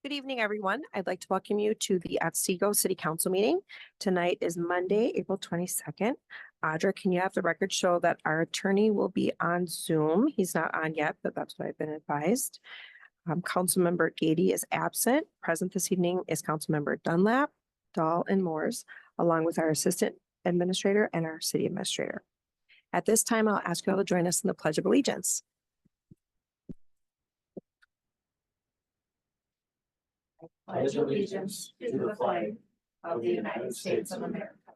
Good evening, everyone. I'd like to welcome you to the Otsego City Council meeting. Tonight is Monday, April 22nd. Audra, can you have the record show that our attorney will be on Zoom? He's not on yet, but that's what I've been advised. Councilmember Gady is absent. Present this evening is Councilmember Dunlap, Dahl, and Moores, along with our Assistant Administrator and our City Administrator. At this time, I'll ask you all to join us in the Pledge of Allegiance. Pledge allegiance to the flag of the United States of America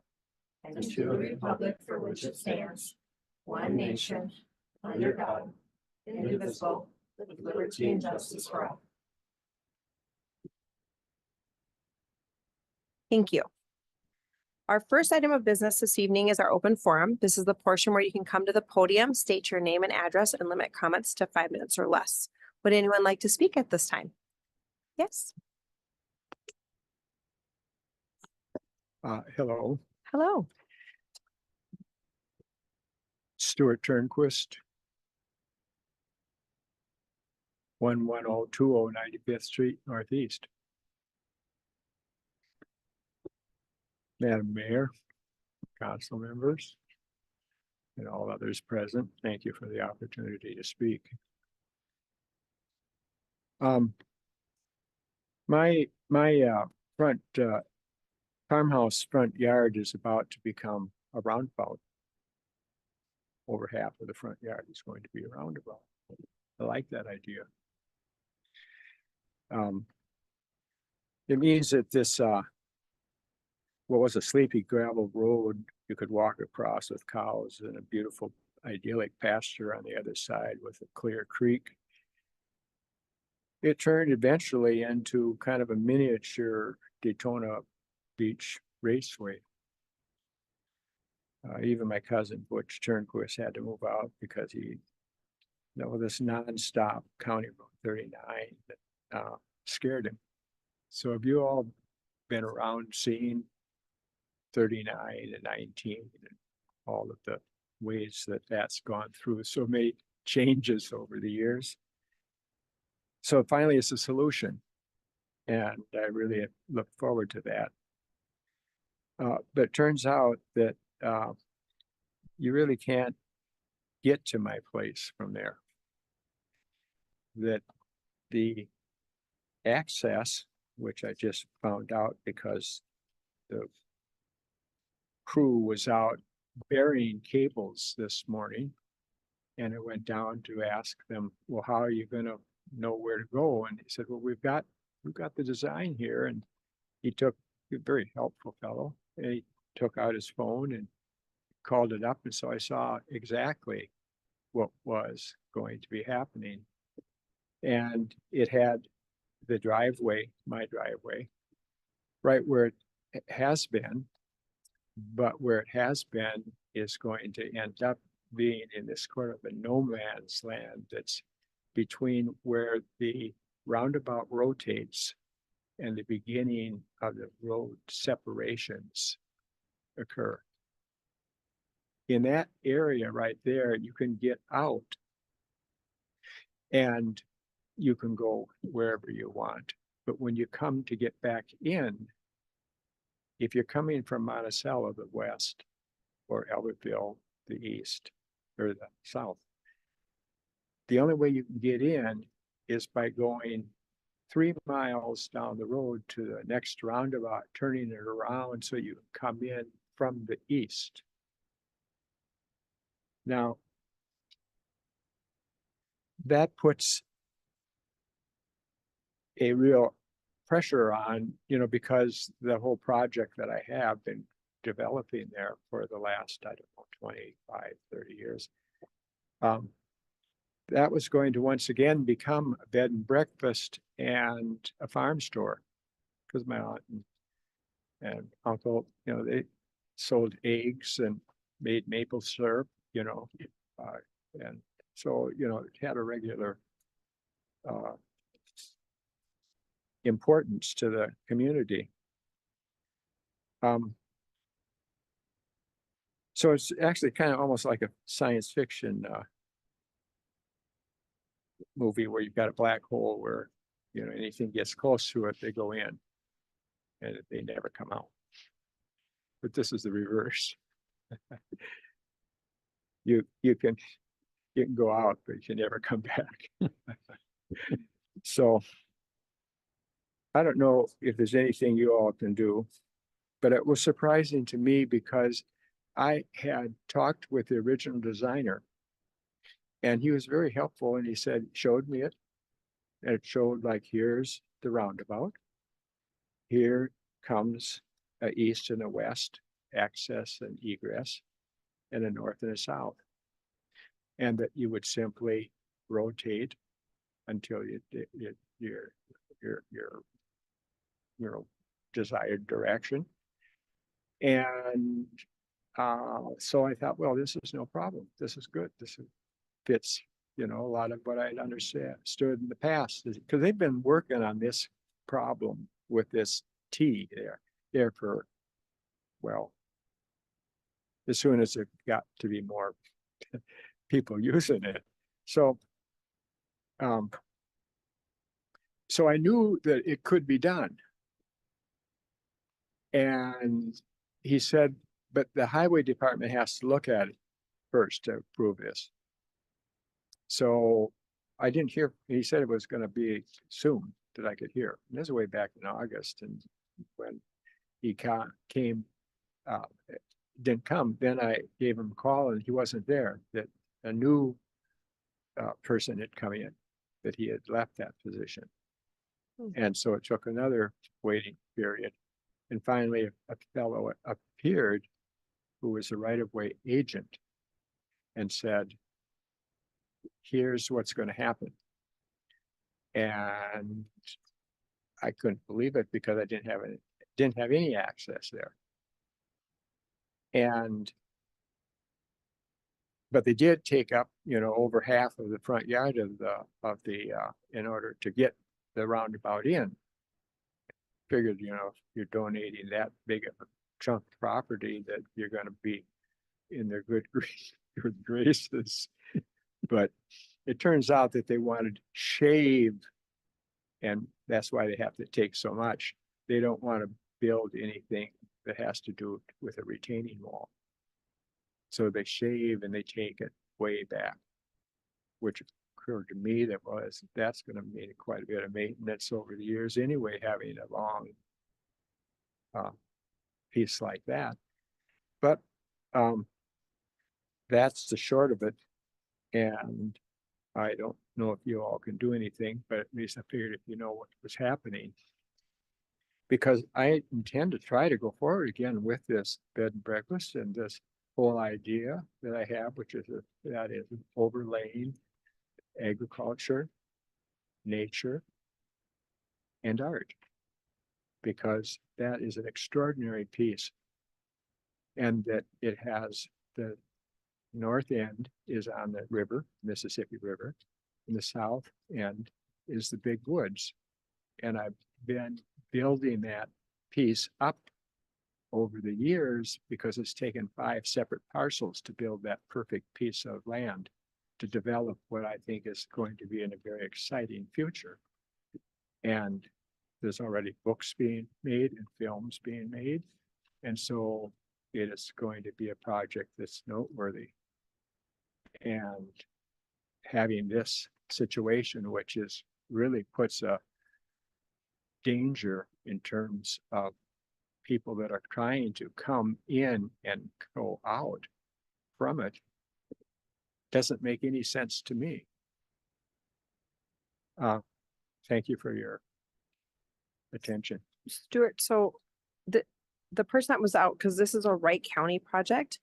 and to the republic for which it stands, one nation, under God, indivisible, with liberty and justice for all. Thank you. Our first item of business this evening is our open forum. This is the portion where you can come to the podium, state your name and address, and limit comments to 5 minutes or less. Would anyone like to speak at this time? Yes. Hello. Hello. Stuart Turnquist. 11020 95th Street Northeast. Madam Mayor, council members, and all others present, thank you for the opportunity to speak. My front farmhouse front yard is about to become a roundabout. Over half of the front yard is going to be a roundabout. I like that idea. It means that this what was a sleepy gravel road you could walk across with cows and a beautiful idyllic pasture on the other side with a clear creek. It turned eventually into kind of a miniature Daytona Beach raceway. Even my cousin Butch Turnquist had to move out because this nonstop County Road 39 that scared him. So have you all been around seeing 39 and 19 and all of the ways that that's gone through so many changes over the years? So finally it's a solution, and I really look forward to that. But it turns out that you really can't get to my place from there. That the access, which I just found out because the crew was out burying cables this morning, and I went down to ask them, well, how are you going to know where to go? And he said, well, we've got the design here. And he took a very helpful fellow, and he took out his phone and called it up. And so I saw exactly what was going to be happening. And it had the driveway, my driveway, right where it has been, but where it has been is going to end up being in this sort of a no man's land that's between where the roundabout rotates and the beginning of the road separations occur. In that area right there, you can get out and you can go wherever you want. But when you come to get back in, if you're coming from Monticello, the west, or Albertville, the east, or the south, the only way you can get in is by going 3 miles down the road to the next roundabout, turning it around so you can come in from the east. Now, that puts a real pressure on, because the whole project that I have been developing there for the last, 25, 30 years, that was going to once again become a bed and breakfast and a farm store, because my aunt and uncle, they sold eggs and made maple syrup, and so, it had a regular importance to the community. So it's actually kind of almost like a science fiction movie where you've got a black hole where You know, anything gets close to it, they go in. And they never come out. But this is the reverse. You can go out, but you can never come back. So I don't know if there's anything you all can do, but it was surprising to me because I had talked with the original designer and he was very helpful and he said, showed me it. And it showed like, here's the roundabout. Here comes a east and a west access and egress and a north and a south. And that you would simply rotate until your desired direction. And so I thought, well, this is no problem. This is good. This fits, a lot of what I'd understood in the past, because they've been working on this problem with this T there for, well, as soon as it got to be more people using it. So, so I knew that it could be done. And he said, but the highway department has to look at it first to approve this. So I didn't hear, he said it was going to be soon that I could hear. And this is way back in August. And when he came, didn't come, then I gave him a call and he wasn't there, that a new person had come in, that he had left that position. And so it took another waiting period. And finally, a fellow appeared who was a right-of-way agent and said, here's what's going to happen. And I couldn't believe it because I didn't have any access there. But they did take up, over half of the front yard of the in order to get the roundabout in. Figured, if you're donating that big of a chunk of property, that you're going to be in their good graces. But it turns out that they wanted to shave, and that's why they have to take so much. They don't want to build anything that has to do with a retaining wall. So they shave and they take it way back, which occurred to me that's going to mean quite a bit of maintenance over the years anyway, having a long piece like that. But that's the short of it. And I don't know if you all can do anything, but at least I figured if you know what was happening, because I intend to try to go forward again with this bed and breakfast and this whole idea that I have, which is that is overlaying agriculture, nature, and art, because that is an extraordinary piece. And that it has the north end is on the river, Mississippi River, and the south end is the big woods. And I've been building that piece up over the years because it's taken 5 separate parcels to build that perfect piece of land to develop what I think is going to be in a very exciting future. And there's already books being made and films being made. And so it is going to be a project that's noteworthy. And having this situation, which is really puts a danger in terms of people that are trying to come in and go out from it, doesn't make any sense to me. Thank you for your attention. Stuart, so the person that was out, because this is a Wright County project,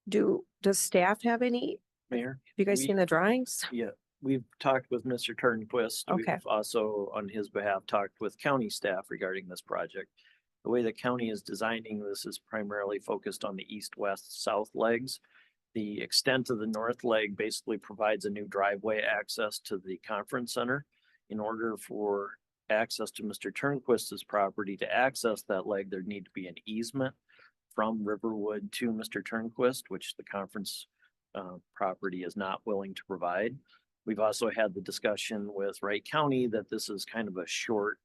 does staff have any, Mayor? have you guys seen the drawings? Yeah, we've talked with Mr. Turnquist. Okay. We've also, on his behalf, talked with county staff regarding this project. The way the county is designing this is primarily focused on the east, west, south legs. The extent of the north leg basically provides a new driveway access to the conference center. In order for access to Mr. Turnquist's property to access that leg, there'd need to be an easement from Riverwood to Mr. Turnquist, which the conference property is not willing to provide. We've also had the discussion with Wright County that this is kind of a short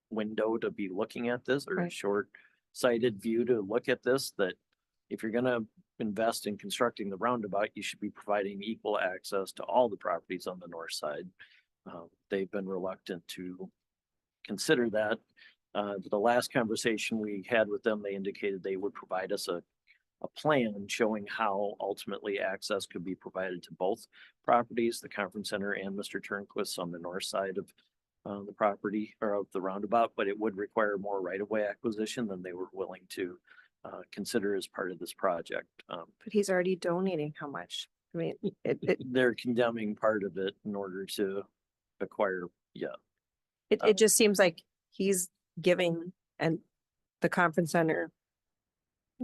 window to be looking at this, or a Right. short-sighted view to look at this, that if you're gonna invest in constructing the roundabout, you should be providing equal access to all the properties on the north side. They've been reluctant to consider that. The last conversation we had with them, they indicated they would provide us a plan showing how ultimately access could be provided to both properties, the conference center and Mr. Turnquist on the north side of the property or of the roundabout, but it would require more right-of-way acquisition than they were willing to consider as part of this project. But he's already donating how much? I mean, They're condemning part of it in order to acquire, it just seems like he's giving and the conference center,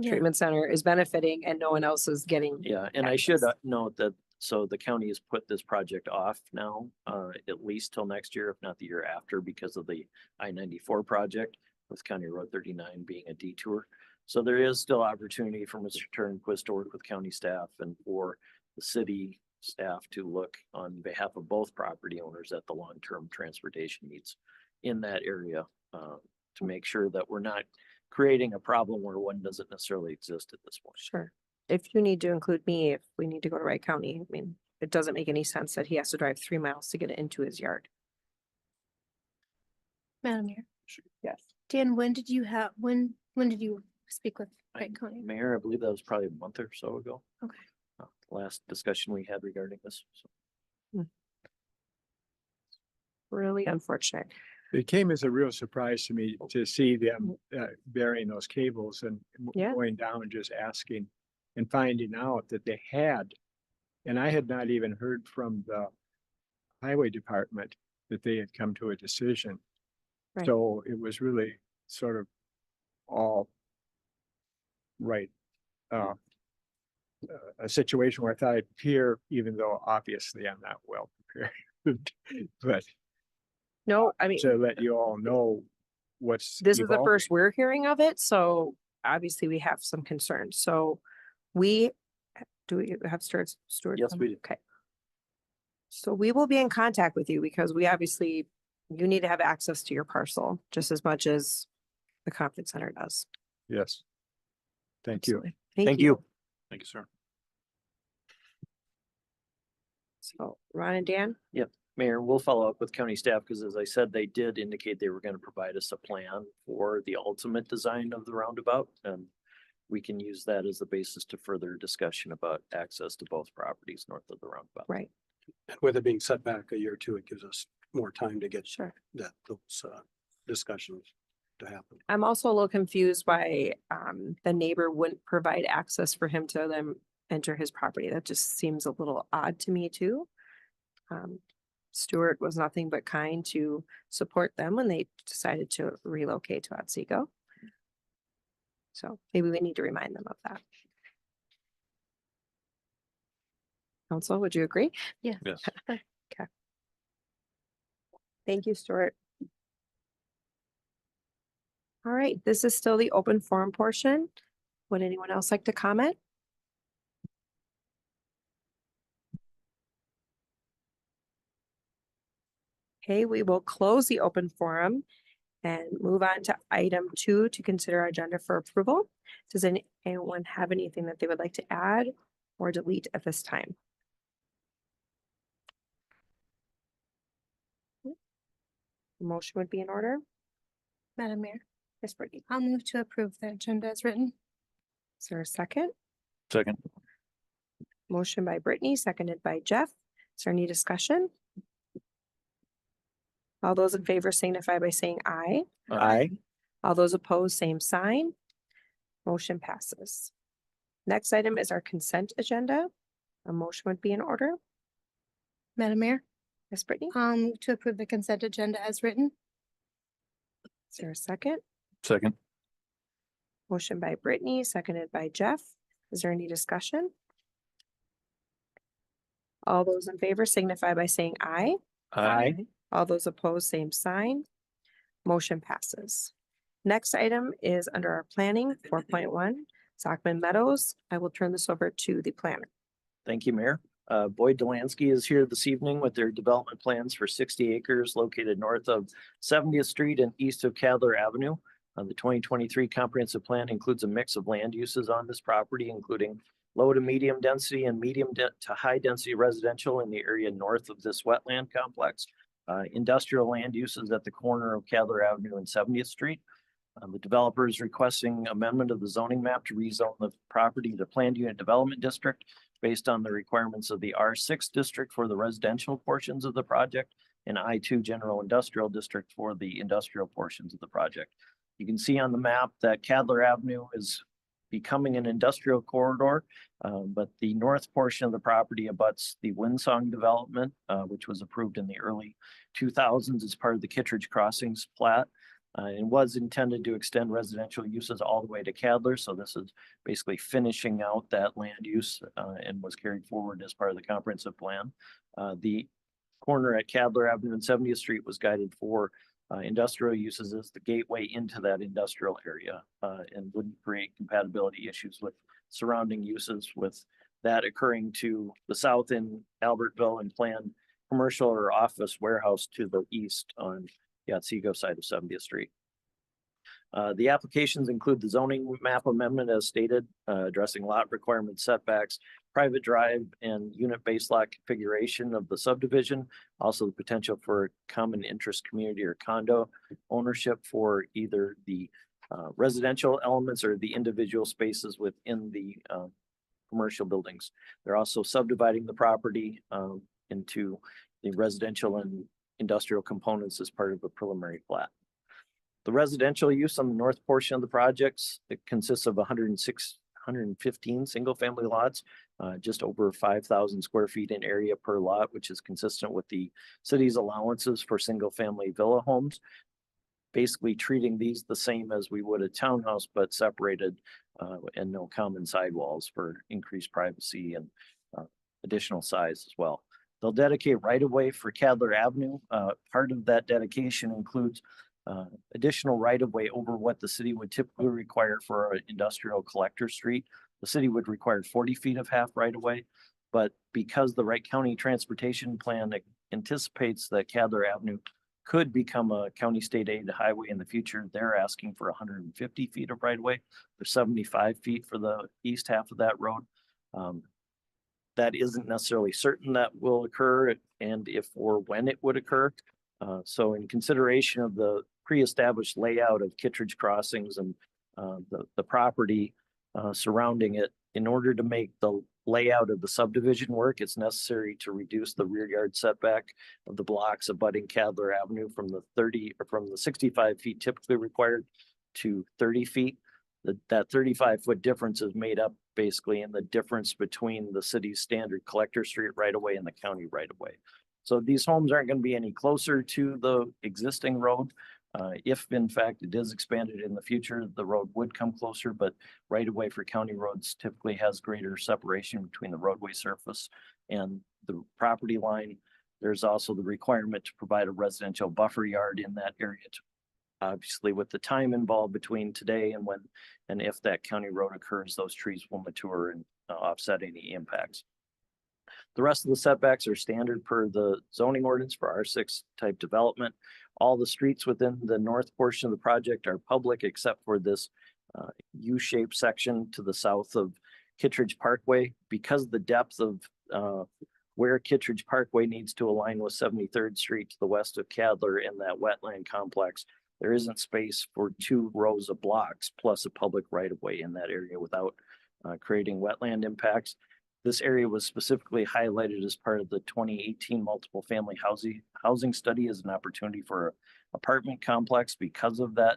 treatment center is benefiting and no one else is getting. yeah, and I should access. note that, so the county has put this project off now, at least till next year, if not the year after, because of the I-94 project with County Road 39 being a detour. So there is still opportunity for Mr. Turnquist to work with county staff and for the city staff to look on behalf of both property owners at the long-term transportation needs in that area, to make sure that we're not creating a problem where one doesn't necessarily exist at this point. Sure. If you need to include me, if we need to go to Wright County, I mean, it doesn't make any sense that he has to drive 3 miles to get it into his yard. Madam Mayor, Yes. Dan, when did you speak with Wright County? Mayor, I believe that was probably a month or so ago. Okay. Last discussion we had regarding this. So. Really unfortunate. It came as a real surprise to me to see them burying those cables and Yeah. going down and just asking and finding out that they had. And I had not even heard from the highway department that they had come to a decision. Right. So it was really sort of all right. A situation where I thought I'd appear, even though obviously I'm not well prepared, but No, I mean, to let you all know what's. this is the evolving. first we're hearing of it, so obviously we have some concerns. So do we have Stuart? Yes, we do. Okay. So we will be in contact with you because you need to have access to your parcel just as much as the conference center does. Yes. Thank you. Absolutely. Thank you. Thank you, sir. So Ron and Dan, Mayor, we'll follow up with county staff because as I said, they did indicate they were going to provide us a plan for the ultimate design of the roundabout. And we can use that as the basis to further discussion about access to both properties north of the roundabout. right, And with it being set back a year or two, it gives us more time to get sure. those discussions to happen. I'm also a little confused why the neighbor wouldn't provide access for him to then enter his property. That just seems a little odd to me too. Stuart was nothing but kind to support them when they decided to relocate to Otsego. So maybe we need to remind them of that. Council, would you agree? Yeah. Yes. Thank you, Stuart. All right, this is still the open forum portion. Would anyone else like to comment? Okay, we will close the open forum and move on to item 2 to consider our agenda for approval. Does anyone have anything that they would like to add or delete at this time? Motion would be in order. Madam Mayor, Ms. Brittany, I'll move to approve the agenda as written. is there a second? Second. Motion by Brittany, seconded by Jeff. Is there any discussion? All those in favor signify by saying aye. Aye. All those opposed, same sign. Motion passes. Next item is our consent agenda. A motion would be in order. Madam Mayor, Ms. Brittany, I'll move to approve the consent agenda as written. is there a second? Second. Motion by Brittany, seconded by Jeff. Is there any discussion? All those in favor signify by saying aye. Aye. All those opposed, same sign. Motion passes. Next item is under our planning, 4.1, Sockman Meadows. I will turn this over to the planner. Thank you, Mayor. Boyd Delansky is here this evening with their development plans for 60 acres located north of 70th Street and east of Cadler Avenue. The 2023 comprehensive plan includes a mix of land uses on this property, including low to medium density and to high density residential in the area north of this wetland complex. Industrial land uses at the corner of Cadler Avenue and 70th Street. The developer is requesting amendment of the zoning map to rezone the property to planned unit development district based on the requirements of the R6 district for the residential portions of the project and I2 general industrial district for the industrial portions of the project. You can see on the map that Cadler Avenue is becoming an industrial corridor, but the north portion of the property abuts the Windsong development, which was approved in the early 2000s as part of the Kittredge Crossings plat. And was intended to extend residential uses all the way to Cadler. So this is basically finishing out that land use and was carried forward as part of the comprehensive plan. The corner at Cadler Avenue and 70th Street was guided for industrial uses as the gateway into that industrial area and wouldn't create compatibility issues with surrounding uses, with that occurring to the south in Albertville and planned commercial or office warehouse to the east on the Otsego side of 70th Street. The applications include the zoning map amendment as stated, addressing lot requirements, setbacks, private drive and unit-based lot configuration of the subdivision. Also the potential for common interest community or condo ownership for either the residential elements or the individual spaces within the commercial buildings. They're also subdividing the property into the residential and industrial components as part of a preliminary plat. The residential use on the north portion of the projects, it consists of 115 single family lots, just over 5,000 square feet in area per lot, which is consistent with the city's allowances for single family villa homes. Basically treating these the same as we would a townhouse, but separated and no common sidewalls for increased privacy and additional size as well. They'll dedicate right-of-way for Cadler Avenue. Part of that dedication includes additional right-of-way over what the city would typically require for an industrial collector street. The city would require 40 feet of half right-of-way, but because the Wright County Transportation Plan anticipates that Cadler Avenue could become a county state aid highway in the future, they're asking for 150 feet of right-of-way. There's 75 feet for the east half of that road. That isn't necessarily certain that will occur and if or when it would occur. So in consideration of the pre-established layout of Kittredge Crossings and the property surrounding it, in order to make the layout of the subdivision work, it's necessary to reduce the rear yard setback of the blocks abutting Cadler Avenue from the 65 feet typically required to 30 feet. That 35-foot difference is made up basically in the difference between the city's standard collector street right-of-way and the county right-of-way. So these homes aren't going to be any closer to the existing road. If in fact it is expanded in the future, the road would come closer, but right-of-way for county roads typically has greater separation between the roadway surface and the property line. There's also the requirement to provide a residential buffer yard in that area to obviously with the time involved between today and when and if that county road occurs, those trees will mature and offset any impacts. The rest of the setbacks are standard per the zoning ordinance for R6 type development. All the streets within the north portion of the project are public except for this U-shaped section to the south of Kittredge Parkway. Because of the depth of where Kittredge Parkway needs to align with 73rd Street to the west of Cadler and that wetland complex, there isn't space for 2 rows of blocks plus a public right-of-way in that area without creating wetland impacts. This area was specifically highlighted as part of the 2018 multiple family housing study as an opportunity for an apartment complex because of that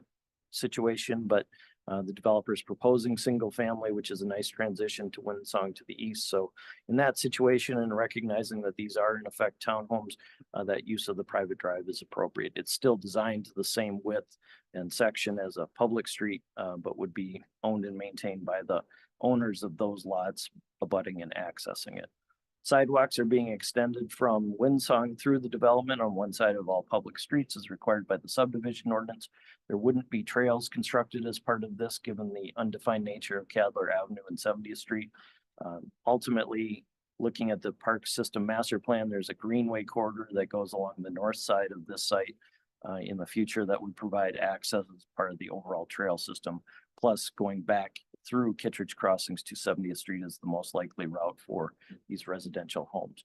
situation. But the developer is proposing single family, which is a nice transition to Windsong to the east. So in that situation and recognizing that these are in effect townhomes, that use of the private drive is appropriate. It's still designed to the same width and section as a public street, but would be owned and maintained by the owners of those lots abutting and accessing it. Sidewalks are being extended from Windsong through the development on one side of all public streets as required by the subdivision ordinance. There wouldn't be trails constructed as part of this given the undefined nature of Cadler Avenue and 70th Street. Ultimately, looking at the park system master plan, there's a greenway corridor that goes along the north side of this site in the future that would provide access as part of the overall trail system. Plus going back through Kittredge Crossings to 70th Street is the most likely route for these residential homes.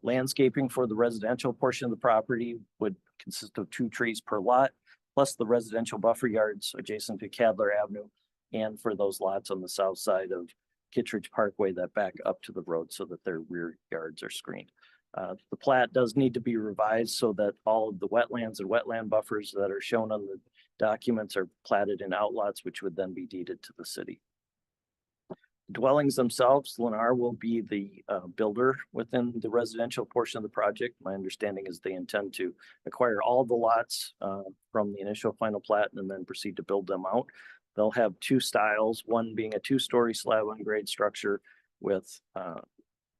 Landscaping for the residential portion of the property would consist of 2 trees per lot, plus the residential buffer yards adjacent to Cadler Avenue, and for those lots on the south side of Kittredge Parkway that back up to the road so that their rear yards are screened. The plat does need to be revised so that all of the wetlands and wetland buffers that are shown on the documents are platted in outlots, which would then be deeded to the city. Dwellings themselves, Lennar will be the builder within the residential portion of the project. My understanding is they intend to acquire all the lots from the initial final plat and then proceed to build them out. They'll have 2 styles, one being a 2-story slab on grade structure with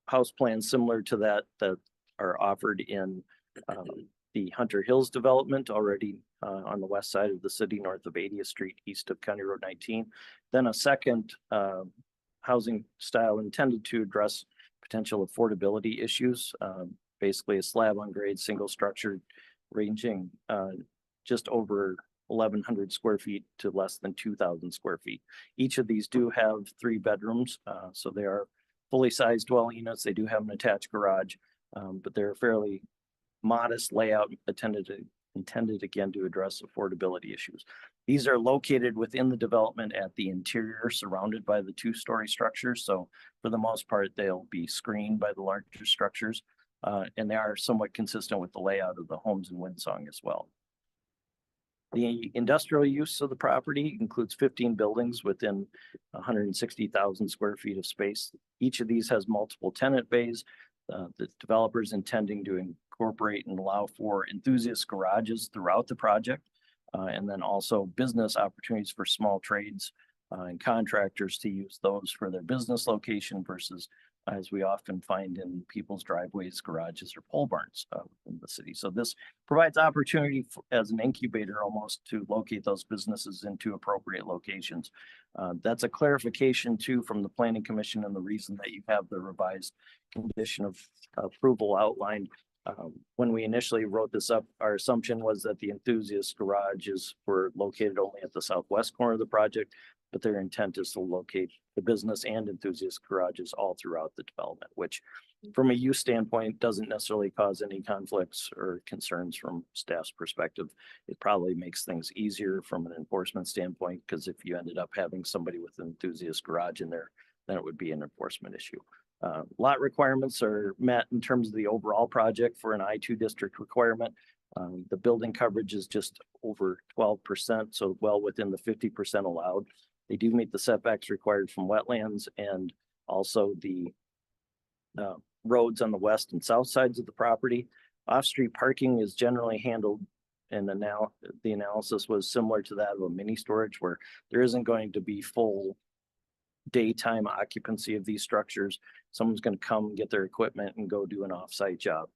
house plans similar to that are offered in the Hunter Hills development already on the west side of the city, north of 80th Street, east of County Road 19. Then a second housing style intended to address potential affordability issues. Basically a slab on grade single structure ranging just over 1,100 square feet to less than 2,000 square feet. Each of these do have 3 bedrooms, so they are fully sized dwelling units. They do have an attached garage, but they're fairly modest layout intended again to address affordability issues. These are located within the development at the interior, surrounded by the 2-story structures. So for the most part, they'll be screened by the larger structures, and they are somewhat consistent with the layout of the homes in Windsong as well. The industrial use of the property includes 15 buildings within 160,000 square feet of space. Each of these has multiple tenant bays. The developer's intending to incorporate and allow for enthusiast garages throughout the project, and then also business opportunities for small trades and contractors to use those for their business location versus, as we often find in people's driveways, garages, or pole barns in the city. So this provides opportunity as an incubator almost to locate those businesses into appropriate locations. That's a clarification too from the Planning Commission and the reason that you have the revised condition of approval outlined. When we initially wrote this up, our assumption was that the enthusiast garages were located only at the southwest corner of the project, but their intent is to locate the business and enthusiast garages all throughout the development, which from a use standpoint doesn't necessarily cause any conflicts or concerns from staff's perspective. It probably makes things easier from an enforcement standpoint, because if you ended up having somebody with an enthusiast garage in there, then it would be an enforcement issue. Lot requirements are met in terms of the overall project for an I2 district requirement. The building coverage is just over 12%, so well within the 50% allowed. They do meet the setbacks required from wetlands, and also the roads on the west and south sides of the property. Off-street parking is generally handled, and the analysis was similar to that of a mini storage, where there isn't going to be full daytime occupancy of these structures. Someone's going to come get their equipment and go do an off-site job,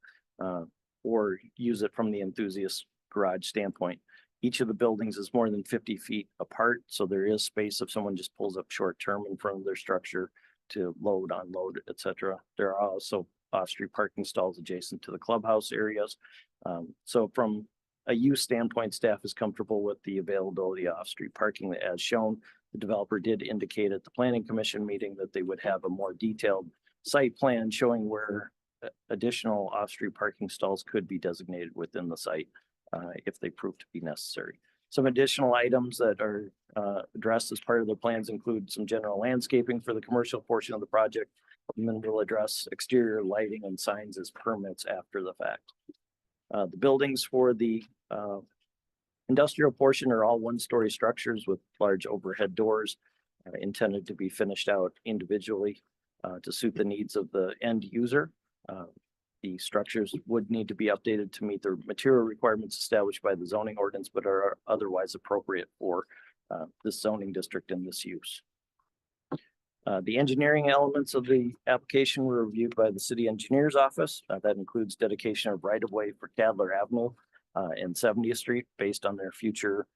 or use it from the enthusiast garage standpoint. Each of the buildings is more than 50 feet apart, so there is space if someone just pulls up short term in front of their structure to load, unload, etc. There are also off-street parking stalls adjacent to the clubhouse areas. So from a use standpoint, staff is comfortable with the availability of off-street parking as shown. The developer did indicate at the Planning Commission meeting that they would have a more detailed site plan showing where additional off-street parking stalls could be designated within the site if they prove to be necessary. Some additional items that are addressed as part of their plans include some general landscaping for the commercial portion of the project, and then we'll address exterior lighting and signs as permits after the fact. The buildings for the industrial portion are all 1-story structures with large overhead doors intended to be finished out individually to suit the needs of the end user. The structures would need to be updated to meet the material requirements established by the zoning ordinance, but are otherwise appropriate for this zoning district and this use. The engineering elements of the application were reviewed by the city engineer's office. That includes dedication of right-of-way for Cadler Avenue and 70th Street based on their future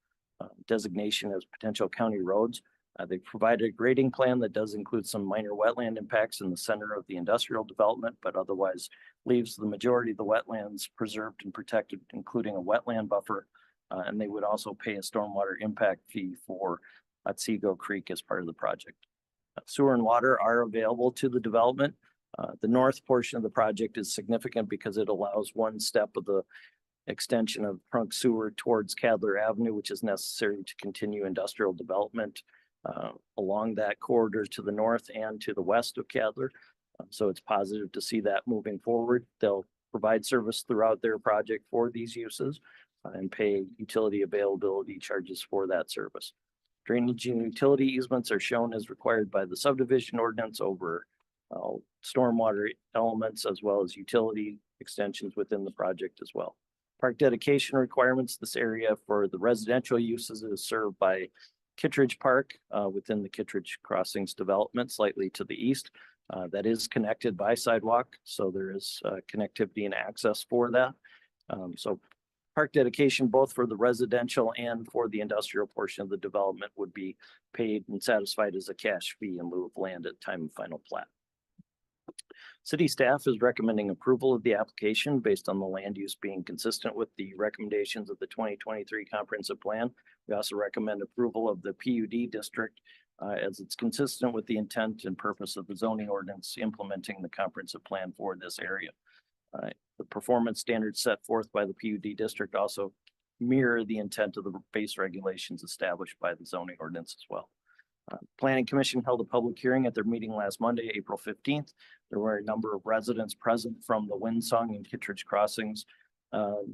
designation as potential county roads. They provided a grading plan that does include some minor wetland impacts in the center of the industrial development, but otherwise leaves the majority of the wetlands preserved and protected, including a wetland buffer. And they would also pay a stormwater impact fee for Otsego Creek as part of the project. Sewer and water are available to the development. The north portion of the project is significant because it allows one step of the extension of trunk sewer towards Cadler Avenue, which is necessary to continue industrial development along that corridor to the north and to the west of Cadler. So it's positive to see that moving forward. They'll provide service throughout their project for these uses and pay utility availability charges for that service. Drainage and utility easements are shown as required by the subdivision ordinance over stormwater elements as well as utility extensions within the project as well. Park dedication requirements. This area for the residential uses is served by Kittredge Park within the Kittredge Crossings development slightly to the east. That is connected by sidewalk, so there is connectivity and access for that. So park dedication, both for the residential and for the industrial portion of the development, would be paid and satisfied as a cash fee in lieu of land at time of final plat. City staff is recommending approval of the application based on the land use being consistent with the recommendations of the 2023 comprehensive plan. We also recommend approval of the PUD district as it's consistent with the intent and purpose of the zoning ordinance implementing the comprehensive plan for this area. The performance standards set forth by the PUD district also mirror the intent of the base regulations established by the zoning ordinance as well. Planning Commission held a public hearing at their meeting last Monday, April 15th. There were a number of residents present from the Windsong and Kittredge Crossings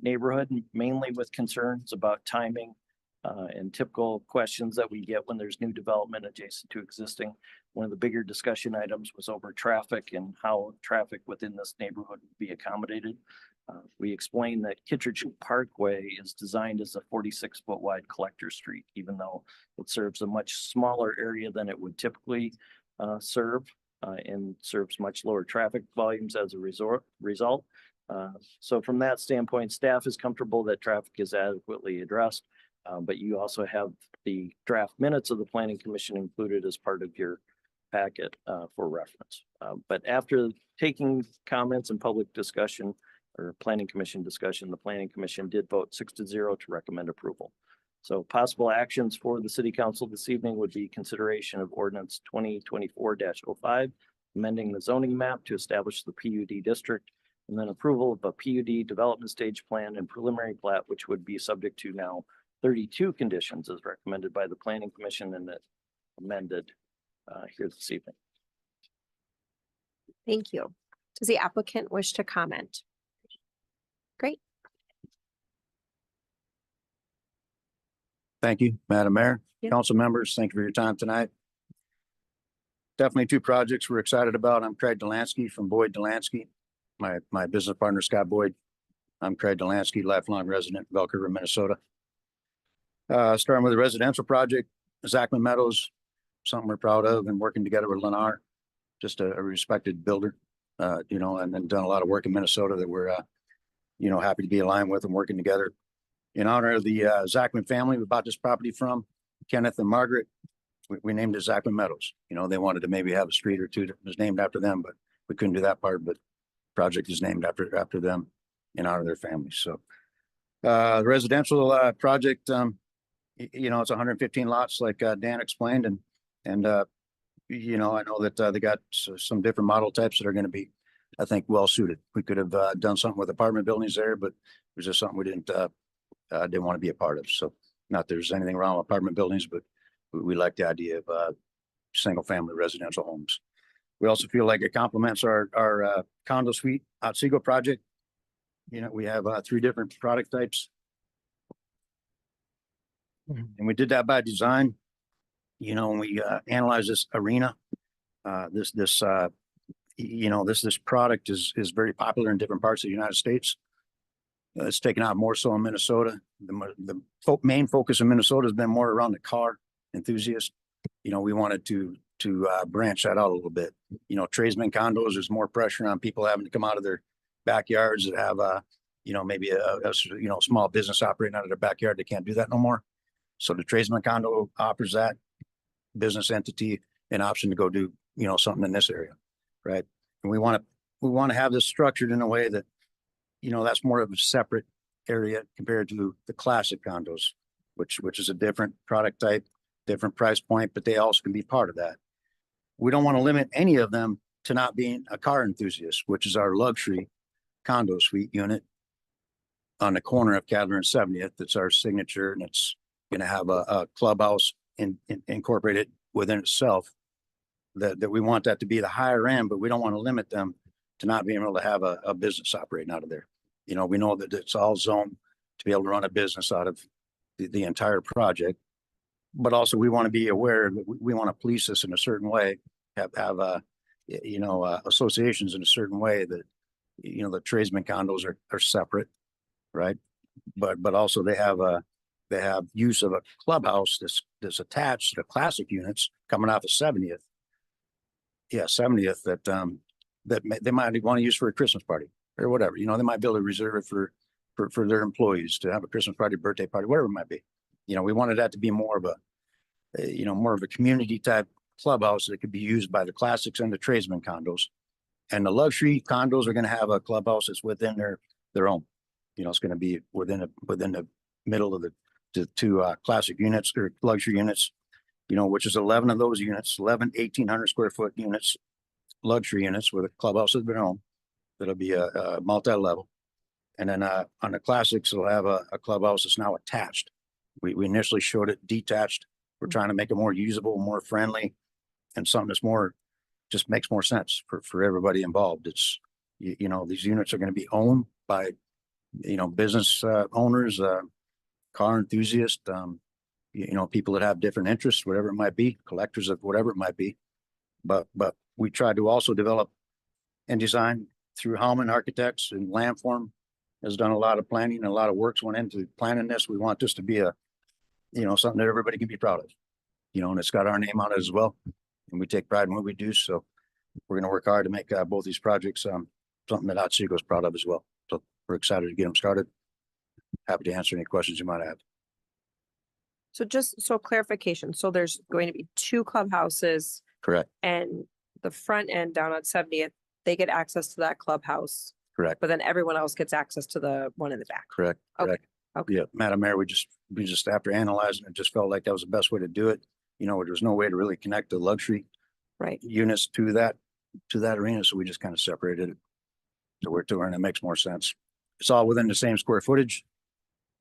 neighborhood, mainly with concerns about timing and typical questions that we get when there's new development adjacent to existing. One of the bigger discussion items was over traffic and how traffic within this neighborhood would be accommodated. We explained that Kittredge Parkway is designed as a 46-foot wide collector street, even though it serves a much smaller area than it would typically serve and serves much lower traffic volumes as a result. So from that standpoint, staff is comfortable that traffic is adequately addressed, but you also have the draft minutes of the Planning Commission included as part of your packet for reference. But after taking comments and public discussion, or Planning Commission discussion, the Planning Commission did vote 6-0 to recommend approval. So possible actions for the City Council this evening would be consideration of ordinance 2024-05, amending the zoning map to establish the PUD district, and then approval of a PUD development stage plan and preliminary plat, which would be subject to now 32 conditions as recommended by the Planning Commission and amended here this evening. Thank you. Does the applicant wish to comment? Great. Thank you, Madam Mayor, Yep. council members. Thank you for your time tonight. Definitely two projects we're excited about. I'm Craig Delansky from Boyd Delansky. My business partner, Scott Boyd. I'm Craig Delansky, lifelong resident of Elk River, Minnesota. Starting with the residential project, Zachman Meadows, something we're proud of, and working together with Lennar, just a respected builder, and then done a lot of work in Minnesota that we're, happy to be aligned with and working together. In honor of the Zachman family we bought this property from, Kenneth and Margaret, we named it Zachman Meadows. They wanted to maybe have a street or two that was named after them, but we couldn't do that part. But project is named after them in honor of their families. So the residential project, it's 115 lots, like Dan explained, and I know that they got some different model types that are going to be, I think, well suited. We could have done something with apartment buildings there, but it was just something we didn't want to be a part of. So not there's anything wrong with apartment buildings, but we like the idea of single family residential homes. We also feel like it complements our condo suite Otsego project. We have 3 different product types. And we did that by design. When we analyze this arena, this product is very popular in different parts of the United States. It's taken out more so in Minnesota. The main focus in Minnesota has been more around the car enthusiast. We wanted to branch that out a little bit. Tradesman condos, there's more pressure on people having to come out of their backyards that have maybe a small business operating out of their backyard. They can't do that no more. So the tradesman condo offers that. business entity an option to go do, you know, something in this area, right? And we want to have this structured in a way that, you know, that's more of a separate area compared to the classic condos, which is a different product type, different price point, but they also can be part of that. We don't want to limit any of them to not being a car enthusiast, which is our luxury condo suite unit on the corner of Cadler and 70th. That's our signature, and it's going to have a clubhouse incorporated within itself. That we want that to be the higher end, but we don't want to limit them to not being able to have a business operating out of there. You know, we know that it's all zoned to be able to run a business out of the entire project, but also we want to be aware that we want to police this in a certain way, have you know, associations in a certain way that, you know, the tradesman condos are separate, right? But also they have use of a clubhouse that's attached to the classic units coming off of 70th. Yeah, 70th that they might want to use for a Christmas party or whatever. You know, they might be able to reserve it for their employees to have a Christmas party, birthday party, whatever it might be. You know, we wanted that to be more of a community type clubhouse that could be used by the classics and the tradesman condos. And the luxury condos are going to have a clubhouse that's within their own. You know, it's going to be within the middle of the two classic units or luxury units, you know, which is 11 of those units, 11 1,800 square foot units, luxury units with a clubhouse of their own. That'll be a multi-level. And then on the classics, they'll have a clubhouse that's now attached. We initially showed it detached. We're trying to make it more usable, more friendly, and something that's more, just makes more sense for everybody involved. It's, you know, these units are going to be owned by, you know, business owners, car enthusiasts, you know, people that have different interests, whatever it might be, collectors of whatever it might be. But we try to also develop and design through Hellman Architects, and Landform has done a lot of planning and a lot of works went into planning this. We want this to be you know, something that everybody can be proud of, you know, and it's got our name on it as well. And we take pride in what we do. So we're going to work hard to make both these projects something that Otsego is proud of as well. So we're excited to get them started. Happy to answer any questions you might have. So just so clarification, so there's going to be two clubhouses Correct. and the front end down at 70th, they get access to that clubhouse, Correct. but then everyone else gets access to the one in the back. Correct. Okay. Correct. Okay. Yeah, Madam Mayor, we just after analyzing it, just felt like that was the best way to do it. You know, there's no way to really connect the luxury Right. units to that arena, so we just kind of separated it. So we're touring, it makes more sense. It's all within the same square footage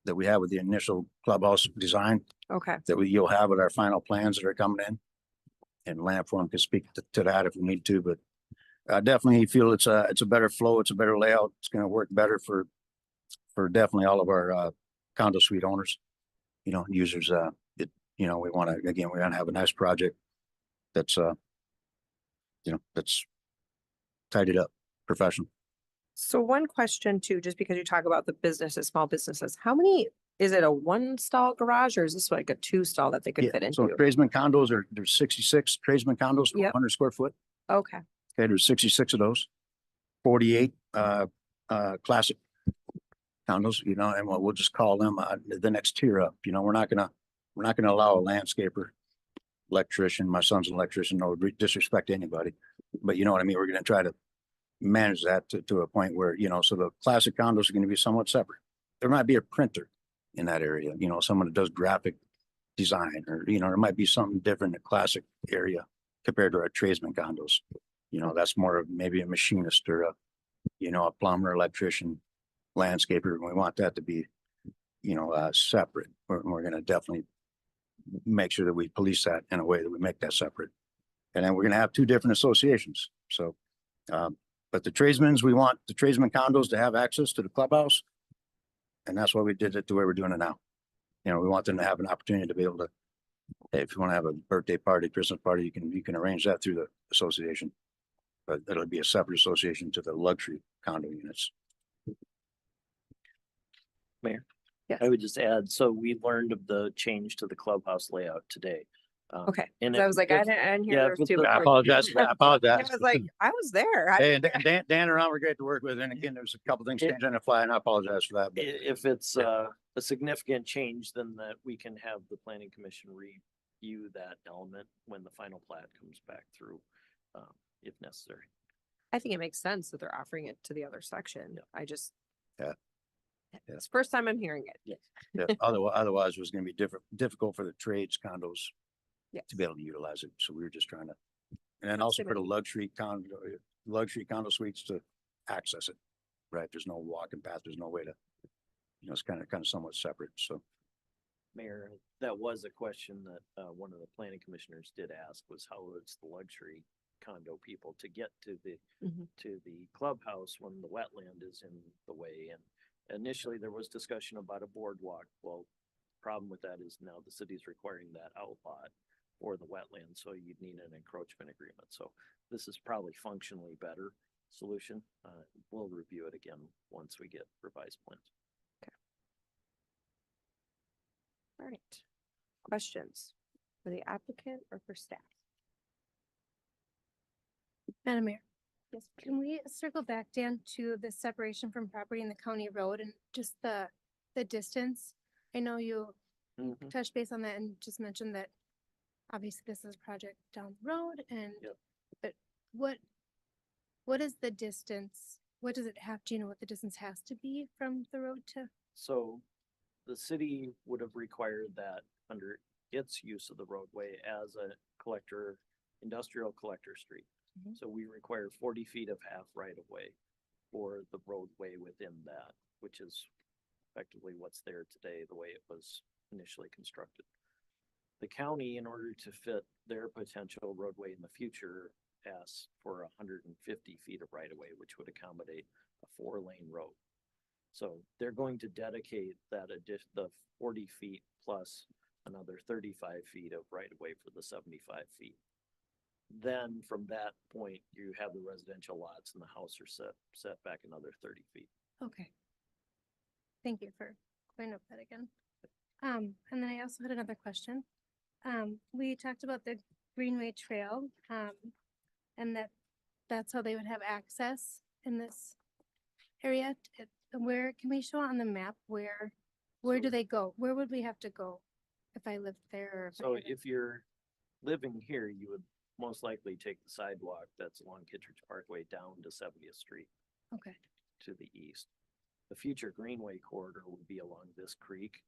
that we have with the initial clubhouse design Okay. that you'll have with our final plans that are coming in. And Landform can speak to that if we need to, but I definitely feel it's a better flow, it's a better layout. It's going to work better for definitely all of our condo suite owners, you know, users. You know, we want to have a nice project that's you know, that's tidied up, professional. So one question too, just because you talk about the businesses, small businesses, how many, is it a one stall garage or is this like a two stall that they could fit So into? tradesman condos there's 66 tradesman condos, Yep. 100 square foot. Okay. Okay, there's 66 of those, 48 classic condos, you know, and we'll just call them the next tier up. You know, we're not gonna allow a landscaper, electrician. My son's an electrician. No disrespect to anybody, but you know what I mean. We're gonna try to manage that to a point where, you know, so the classic condos are going to be somewhat separate. There might be a printer in that area, you know, someone that does graphic design, or, you know, there might be something different in the classic area compared to our tradesman condos. You know, that's more of maybe a machinist or a plumber, electrician, landscaper. We want that to be, you know, separate. We're going to definitely make sure that we police that in a way that we make that separate. And then we're going to have two different associations. So, but the tradesmen, we want the tradesman condos to have access to the clubhouse. And that's why we did it the way we're doing it now. You know, we want them to have an opportunity to be able to, hey, if you want to have a birthday party, Christmas party, you can arrange that through the association. But it'll be a separate association to the luxury condo units. Mayor? Yes. I would just add, so we learned of the change to the clubhouse layout today. Okay. And So I was like, I didn't hear yeah, there was but two. the- I before. apologize. I I apologize. was like, I was there. Hey, and Dan and Ron were great to work with. And again, there's a couple things changing on the fly, and I apologize for that. But If it's a significant change, then that we can have the planning commission review that element when the final plat comes back through, if necessary. I think it makes sense that they're offering it to the other section. I just. Yeah. It's the first time I'm hearing it. Yeah, otherwise it was gonna be difficult for the trades condos Yes. to be able to utilize it. So we were just trying to, and then also for the luxury condo suites to access it. Right? There's no walking path. There's no way to, it's kind of somewhat separate. So Mayor, that was a question that one of the planning commissioners did ask, was how is the luxury condo people to get to the Mhm. to the clubhouse when the wetland is in the way? And initially there was discussion about a boardwalk. Well, problem with that is now the city's requiring that outlot for the wetland, so you'd need an encroachment agreement. So this is probably functionally better solution. We'll review it again once we get revised plans. All right. Questions for the applicant or for staff? Madam Mayor. Yes. Can we circle back, Dan, to the separation from property in the county road and just the distance? I know you touched base on that and just mentioned that obviously this is a project down the road and, Yep. but what is the distance? What does it have, do you know what the distance has to be from the road to? So the city would have required that under its use of the roadway as a collector, industrial collector street. Mhm. So we require 40 feet of half right of way for the roadway within that, which is effectively what's there today, the way it was initially constructed. The county, in order to fit their potential roadway in the future, asks for 150 feet of right of way, which would accommodate a 4-lane road. So they're going to dedicate that the 40 feet plus another 35 feet of right of way for the 75 feet. Then from that point, you have the residential lots and the house are set back another 30 feet. Okay. Thank you for clearing up that again. And then I also had another question. We talked about the Greenway Trail, and that's how they would have access in this area. Where can we show on the map where do So- they go? Where would we have to go if I lived there? Or if I So had a- if you're living here, you would most likely take the sidewalk that's along Kittredge Parkway down to 70th Street Okay, to the east. The future Greenway corridor would be along this creek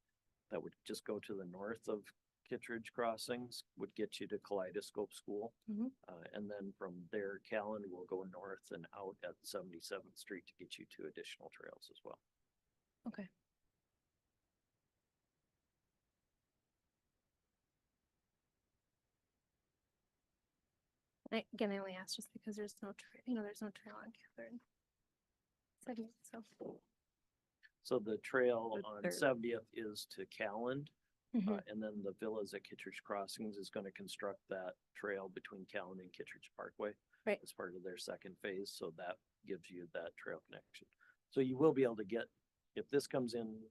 that would just go to the north of Kittredge Crossings, would get you to Kaleidoscope School. Mhm. And then from there, Callan will go north and out at 77th Street to get you to additional trails as well. okay. Again, I only asked just because there's no there's no trail on Catherine. So. So the trail But on there- 70th is to Callan. Mhm. And then the Villas at Kittredge Crossings is gonna construct that trail between Callan and Kittredge Parkway. Right. As part of their second phase, so that gives you that trail connection. So you will be able to get, if this comes in,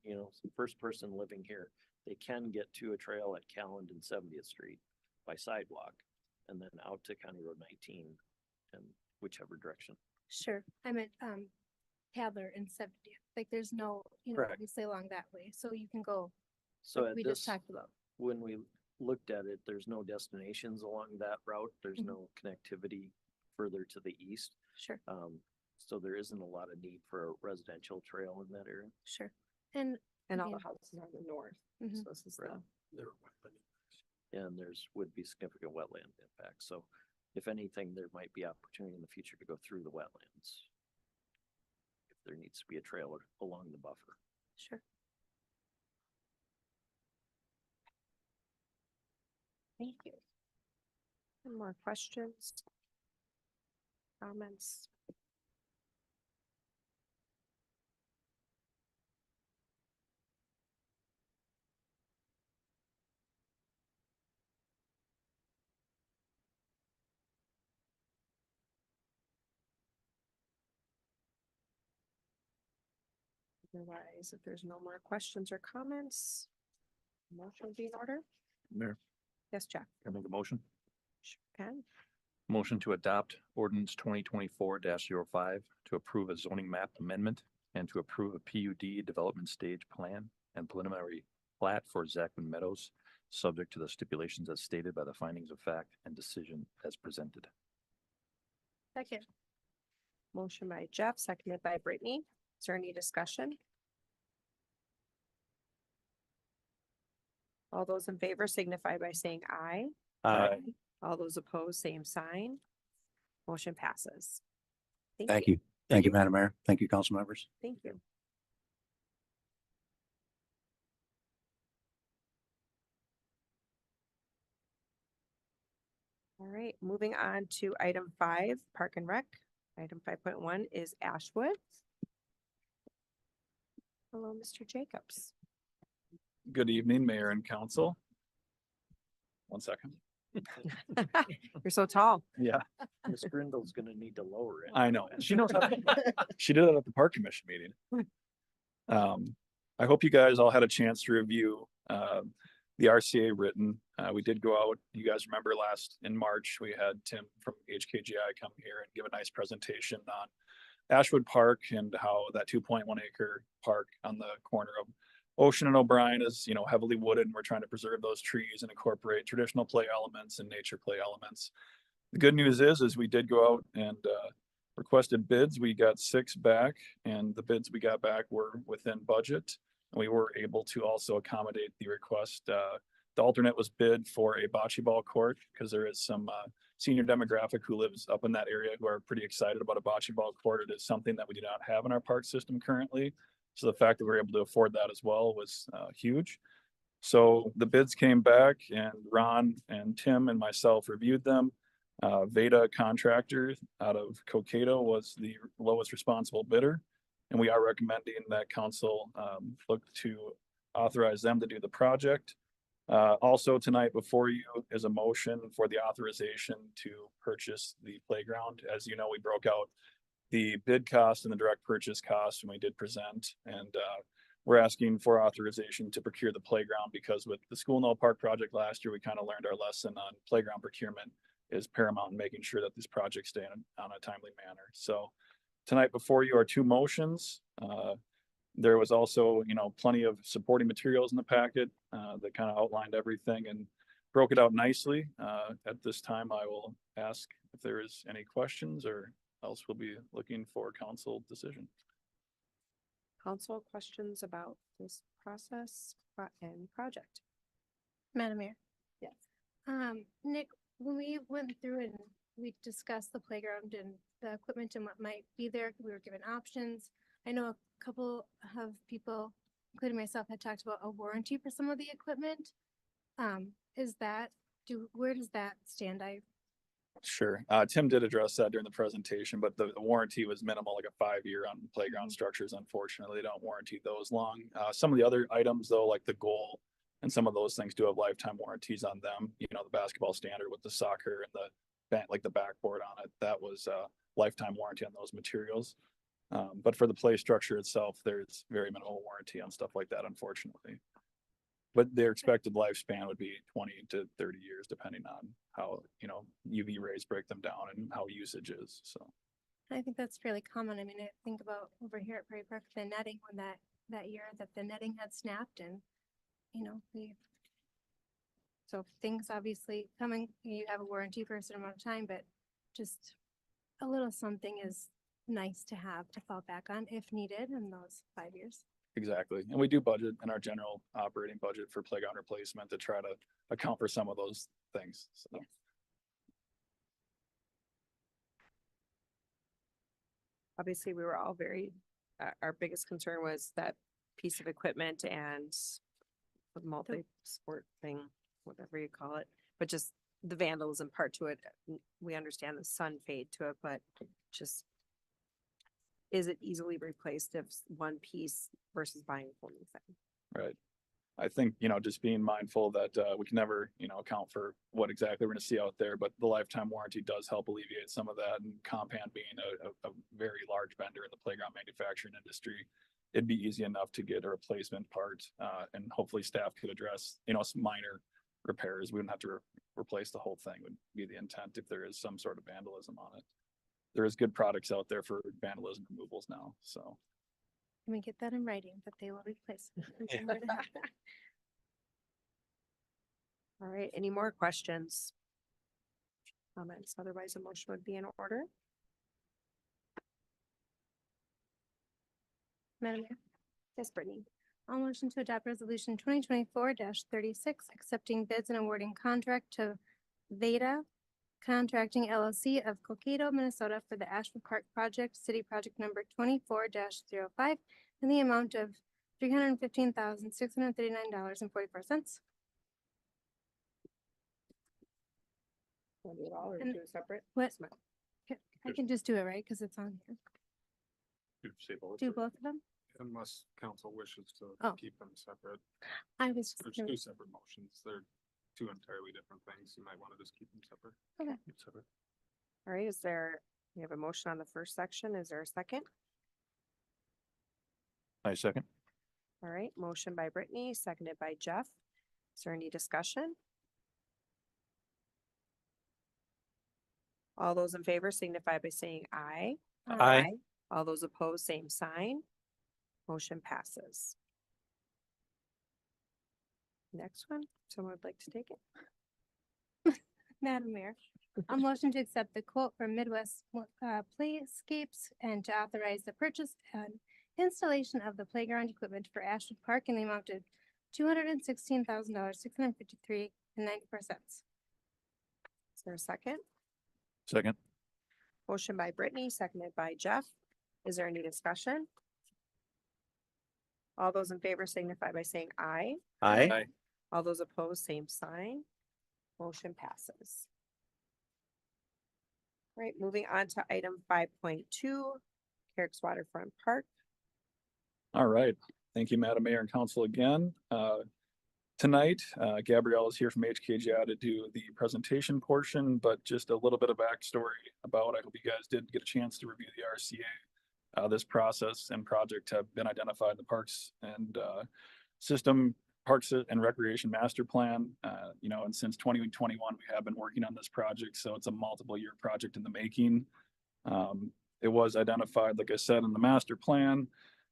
first person living here, they can get to a trail at Callan and 70th Street by sidewalk. And then out to County Road 19 and whichever direction. Sure, I meant, Hadler and 70th, like there's no, Correct. obviously along that way, so you can go, So like at we just this, talked about. when we looked at it, there's no destinations along that route. There's Mhm. no connectivity further to the east. Sure, So there isn't a lot of need for a residential trail in that area. sure, and, And all the Yeah. houses are in the north. Mhm. So this is Right. They're wetland. And would be significant wetland impact. So if anything, there might be opportunity in the future to go through the wetlands. If there needs to be a trail along the buffer. sure. Thank you. Any more questions? Comments? Otherwise, if there's no more questions or comments, motion would be in order. Mayor, Yes, Jack. can I make a motion? Sure can. Motion to adopt ordinance 2024-05 to approve a zoning map amendment and to approve a PUD development stage plan and preliminary plat for Zachman Meadows subject to the stipulations as stated by the findings of fact and decision as presented. Second. Motion by Jeff, seconded by Brittany. Is there any discussion? All those in favor signify by saying aye. Aye. All those opposed, same sign. Motion passes. Thank you. Thank you, Madam Mayor. Thank you, council members. Thank you. All right, moving on to item 5, Park and Rec. Item 5.1 is Ashwood. Hello, Mr. Jacobs. Good evening, Mayor and Council. 1 second. You're so tall. Yeah, Ms. Grindle's gonna need to lower it. I know. She knows. She did it at the Park Commission meeting. I hope you guys all had a chance to review the RCA written. We did go out. You guys remember in March, we had Tim from HKGI come here and give a nice presentation on Ashwood Park and how that 2.1 acre park on the corner of Ocean and O'Brien is, heavily wooded, and we're trying to preserve those trees and incorporate traditional play elements and nature play elements. The good news is we did go out and requested bids. We got 6 back, and the bids we got back were within budget. And we were able to also accommodate the request. The alternate was bid for a bocce ball court because there is some senior demographic who lives up in that area who are pretty excited about a bocce ball court. It is something that we do not have in our park system currently. So the fact that we were able to afford that as well was huge. So the bids came back, and Ron and Tim and myself reviewed them. Veda Contractor out of Cokato was the lowest responsible bidder. And we are recommending that council look to authorize them to do the project. Also tonight before you is a motion for the authorization to purchase the playground. As you know, we broke out the bid cost and the direct purchase cost when we did present. And we're asking for authorization to procure the playground because with the School No Park project last year, we kind of learned our lesson on playground procurement is paramount in making sure that these projects stay on a timely manner. So tonight before you are 2 motions. There was also, plenty of supporting materials in the packet that kind of outlined everything and broke it out nicely. At this time, I will ask if there is any questions, or else we'll be looking for council decision. Council questions about this process and project? Madam Mayor. Yes. Nick, when we went through and we discussed the playground and the equipment and what might be there, we were given options. I know a couple of people, including myself, had talked about a warranty for some of the equipment. Where does that stand? Sure. Tim did address that during the presentation, but the warranty was minimal, like a 5-year on playground structures. Unfortunately, they don't warranty those long. Some of the other items though, like the goal and some of those things do have lifetime warranties on them. The basketball standard with the soccer and the backboard on it, that was a lifetime warranty on those materials. But for the play structure itself, there's very minimal warranty on stuff like that, unfortunately. But their expected lifespan would be 20 to 30 years, depending on how, UV rays break them down and how usage is. So I think that's fairly common. I mean, I think about over here at Prairie Park, the netting when that year that the netting had snapped and, so things obviously coming, you have a warranty for a certain amount of time, but just a little something is nice to have to fall back on if needed in those 5 years. exactly. And we do budget in our general operating budget for playground replacement to try to account for some of those things. So. Yes. Obviously, we were all very, our biggest concern was that piece of equipment and the multi-sport thing, whatever you call it, but just the vandalism part to it. We understand the sun fade to it, but just, is it easily replaced if one piece versus buying a whole new thing? Right. I think, just being mindful that we can never, account for what exactly we're going to see out there, but the lifetime warranty does help alleviate some of that. And Compan being a very large vendor in the playground manufacturing industry, it'd be easy enough to get a replacement part and hopefully staff could address, some minor repairs. We wouldn't have to replace the whole thing would be the intent if there is some sort of vandalism on it. There is good products out there for vandalism removals now, so. Let me get that in writing, that they will replace. All right, any more questions? Comments, otherwise a motion would be in order. Madam Mayor, Yes, Brittany. I'll motion to adopt resolution 2024-36, accepting bids and awarding contract to Veda Contracting LLC of Cokato, Minnesota for the Ashford Park Project, city project number 24-05, in the amount of $315,639.44. Want to do it all or And do it separate? what- I can just do it, right? Because it's on here. Do both of them? Unless council wishes to Oh. keep them separate. I was just. There's gonna- two separate motions. They're two entirely different things. You might want to just keep them separate. Separate. All right, we have a motion on the first section. Is there a second? I second. All right, motion by Brittany, seconded by Jeff. Is there any discussion? All those in favor signify by saying aye. Aye. All those opposed, same sign. Motion passes. Next one, someone would like to take it? Madam Mayor, I'll motion to accept the quote from Midwest Playscapes and to authorize the purchase and installation of the playground equipment for Ashford Park in the amount of $216,653.94. Is there a second? Second. Motion by Brittany, seconded by Jeff. Is there any discussion? All those in favor signify by saying aye. Aye. All those opposed, same sign. Motion passes. All right, moving on to item 5.2, Carrick's Waterfront Park. All right. Thank you, Madam Mayor and Council again. Tonight, Gabrielle is here from HKGI to do the presentation portion, but just a little bit of backstory about, I hope you guys did get a chance to review the RCA. This process and project have been identified in the Parks and System Parks and Recreation Master Plan. And since 2021, we have been working on this project, so it's a multiple year project in the making. It was identified, like I said, in the master plan.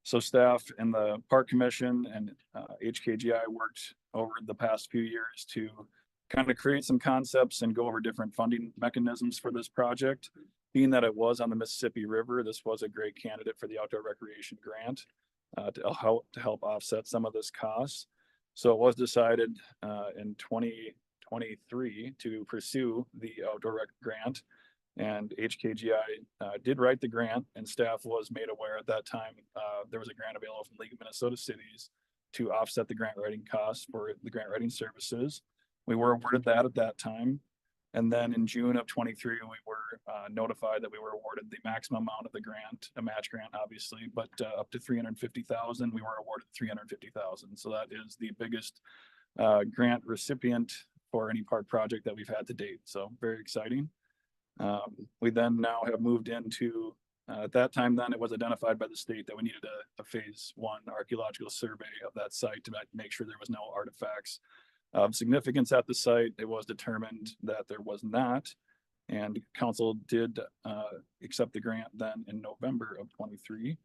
So staff and the Park Commission and HKGI worked over the past few years to kind of create some concepts and go over different funding mechanisms for this project. Being that it was on the Mississippi River, this was a great candidate for the outdoor recreation grant to help offset some of this cost. So it was decided in 2023 to pursue the outdoor rec grant. And HKGI did write the grant, and staff was made aware at that time there was a grant available from League of Minnesota Cities to offset the grant writing costs for the grant writing services. We were awarded that at that time. And then in June of 23, we were notified that we were awarded the maximum amount of the grant, a match grant, obviously, but up to $350,000. We were awarded $350,000. So that is the biggest grant recipient for any park project that we've had to date. So very exciting. We then now have moved into, at that time then it was identified by the state that we needed a phase 1 archaeological survey of that site to make sure there was no artifacts of significance at the site. It was determined that there was not, and council did accept the grant then in November of 23.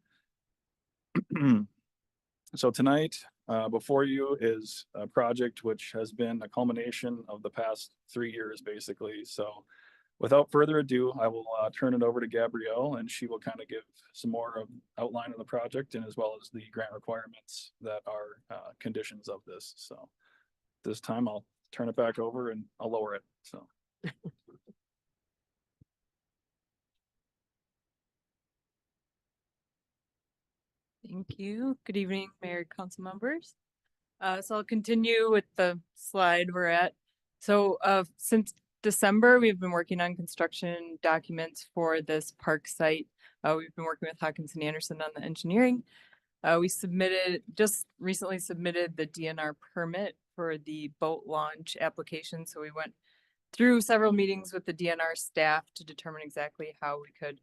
So tonight before you is a project which has been a culmination of the past 3 years basically. So without further ado, I will turn it over to Gabrielle, and she will kind of give some more of outline of the project and as well as the grant requirements that are conditions of this. So this time I'll turn it back over and I'll lower it. So. Thank you. Good evening, Mayor, Council members. So I'll continue with the slide we're at. So since December, we've been working on construction documents for this park site. We've been working with Hawkins and Anderson on the engineering. We just recently submitted the DNR permit for the boat launch application. So we went through several meetings with the DNR staff to determine exactly how we could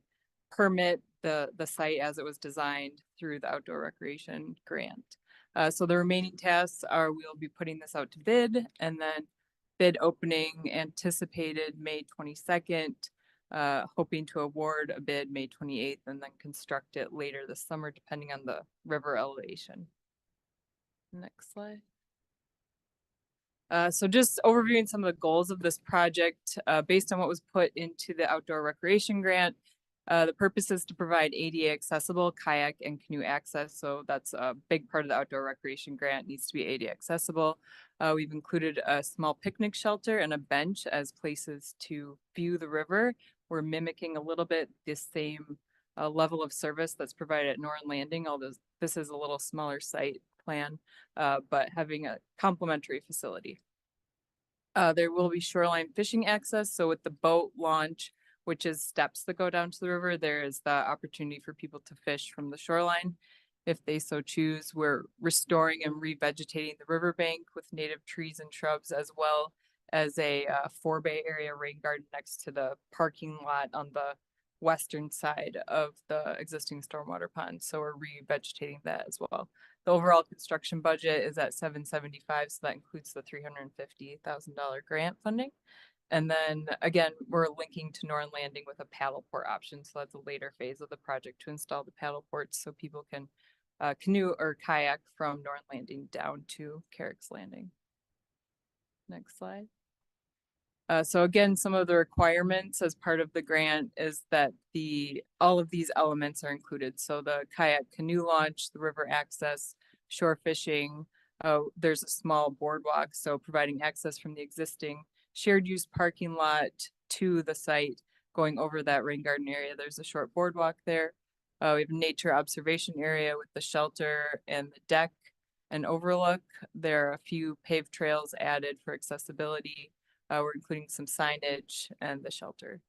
permit the site as it was designed through the outdoor recreation grant. So the remaining tasks are we'll be putting this out to bid, and then bid opening anticipated May 22nd, hoping to award a bid May 28th and then construct it later this summer depending on the river elevation. Next slide. So just overviewing some of the goals of this project, based on what was put into the outdoor recreation grant. The purpose is to provide ADA accessible kayak and canoe access. So that's a big part of the outdoor recreation grant, needs to be ADA accessible. We've included a small picnic shelter and a bench as places to view the river. We're mimicking a little bit the same level of service that's provided at Norton Landing, although this is a little smaller site plan, but having a complementary facility. There will be shoreline fishing access. So with the boat launch, which is steps that go down to the river, there is the opportunity for people to fish from the shoreline if they so choose. We're restoring and revegetating the riverbank with native trees and shrubs, as well as a 4-bay area rain garden next to the parking lot on the western side of the existing stormwater pond. So we're revegetating that as well. The overall construction budget is at $775, so that includes the $350,000 grant funding. And then again, we're linking to Norton Landing with a paddle port option. So that's a later phase of the project to install the paddle ports so people can canoe or kayak from Norton Landing down to Carrick's Landing. Next slide. So again, some of the requirements as part of the grant is that all of these elements are included. So the kayak canoe launch, the river access, shore fishing, there's a small boardwalk, so providing access from the existing shared use parking lot to the site, going over that rain garden area. There's a short boardwalk there. We have a nature observation area with the shelter and the deck and overlook. There are a few paved trails added for accessibility. We're including some signage and the shelter.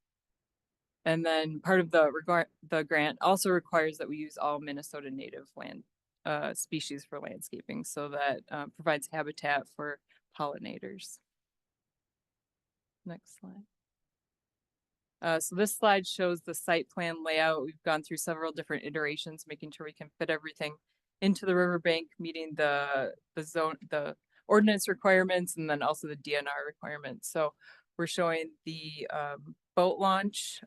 And then part of the grant also requires that we use all Minnesota native land species for landscaping, so that provides habitat for pollinators. Next slide. So this slide shows the site plan layout. We've gone through several different iterations, making sure we can fit everything into the riverbank, meeting the ordinance requirements, and then also the DNR requirements. So we're showing the boat launch,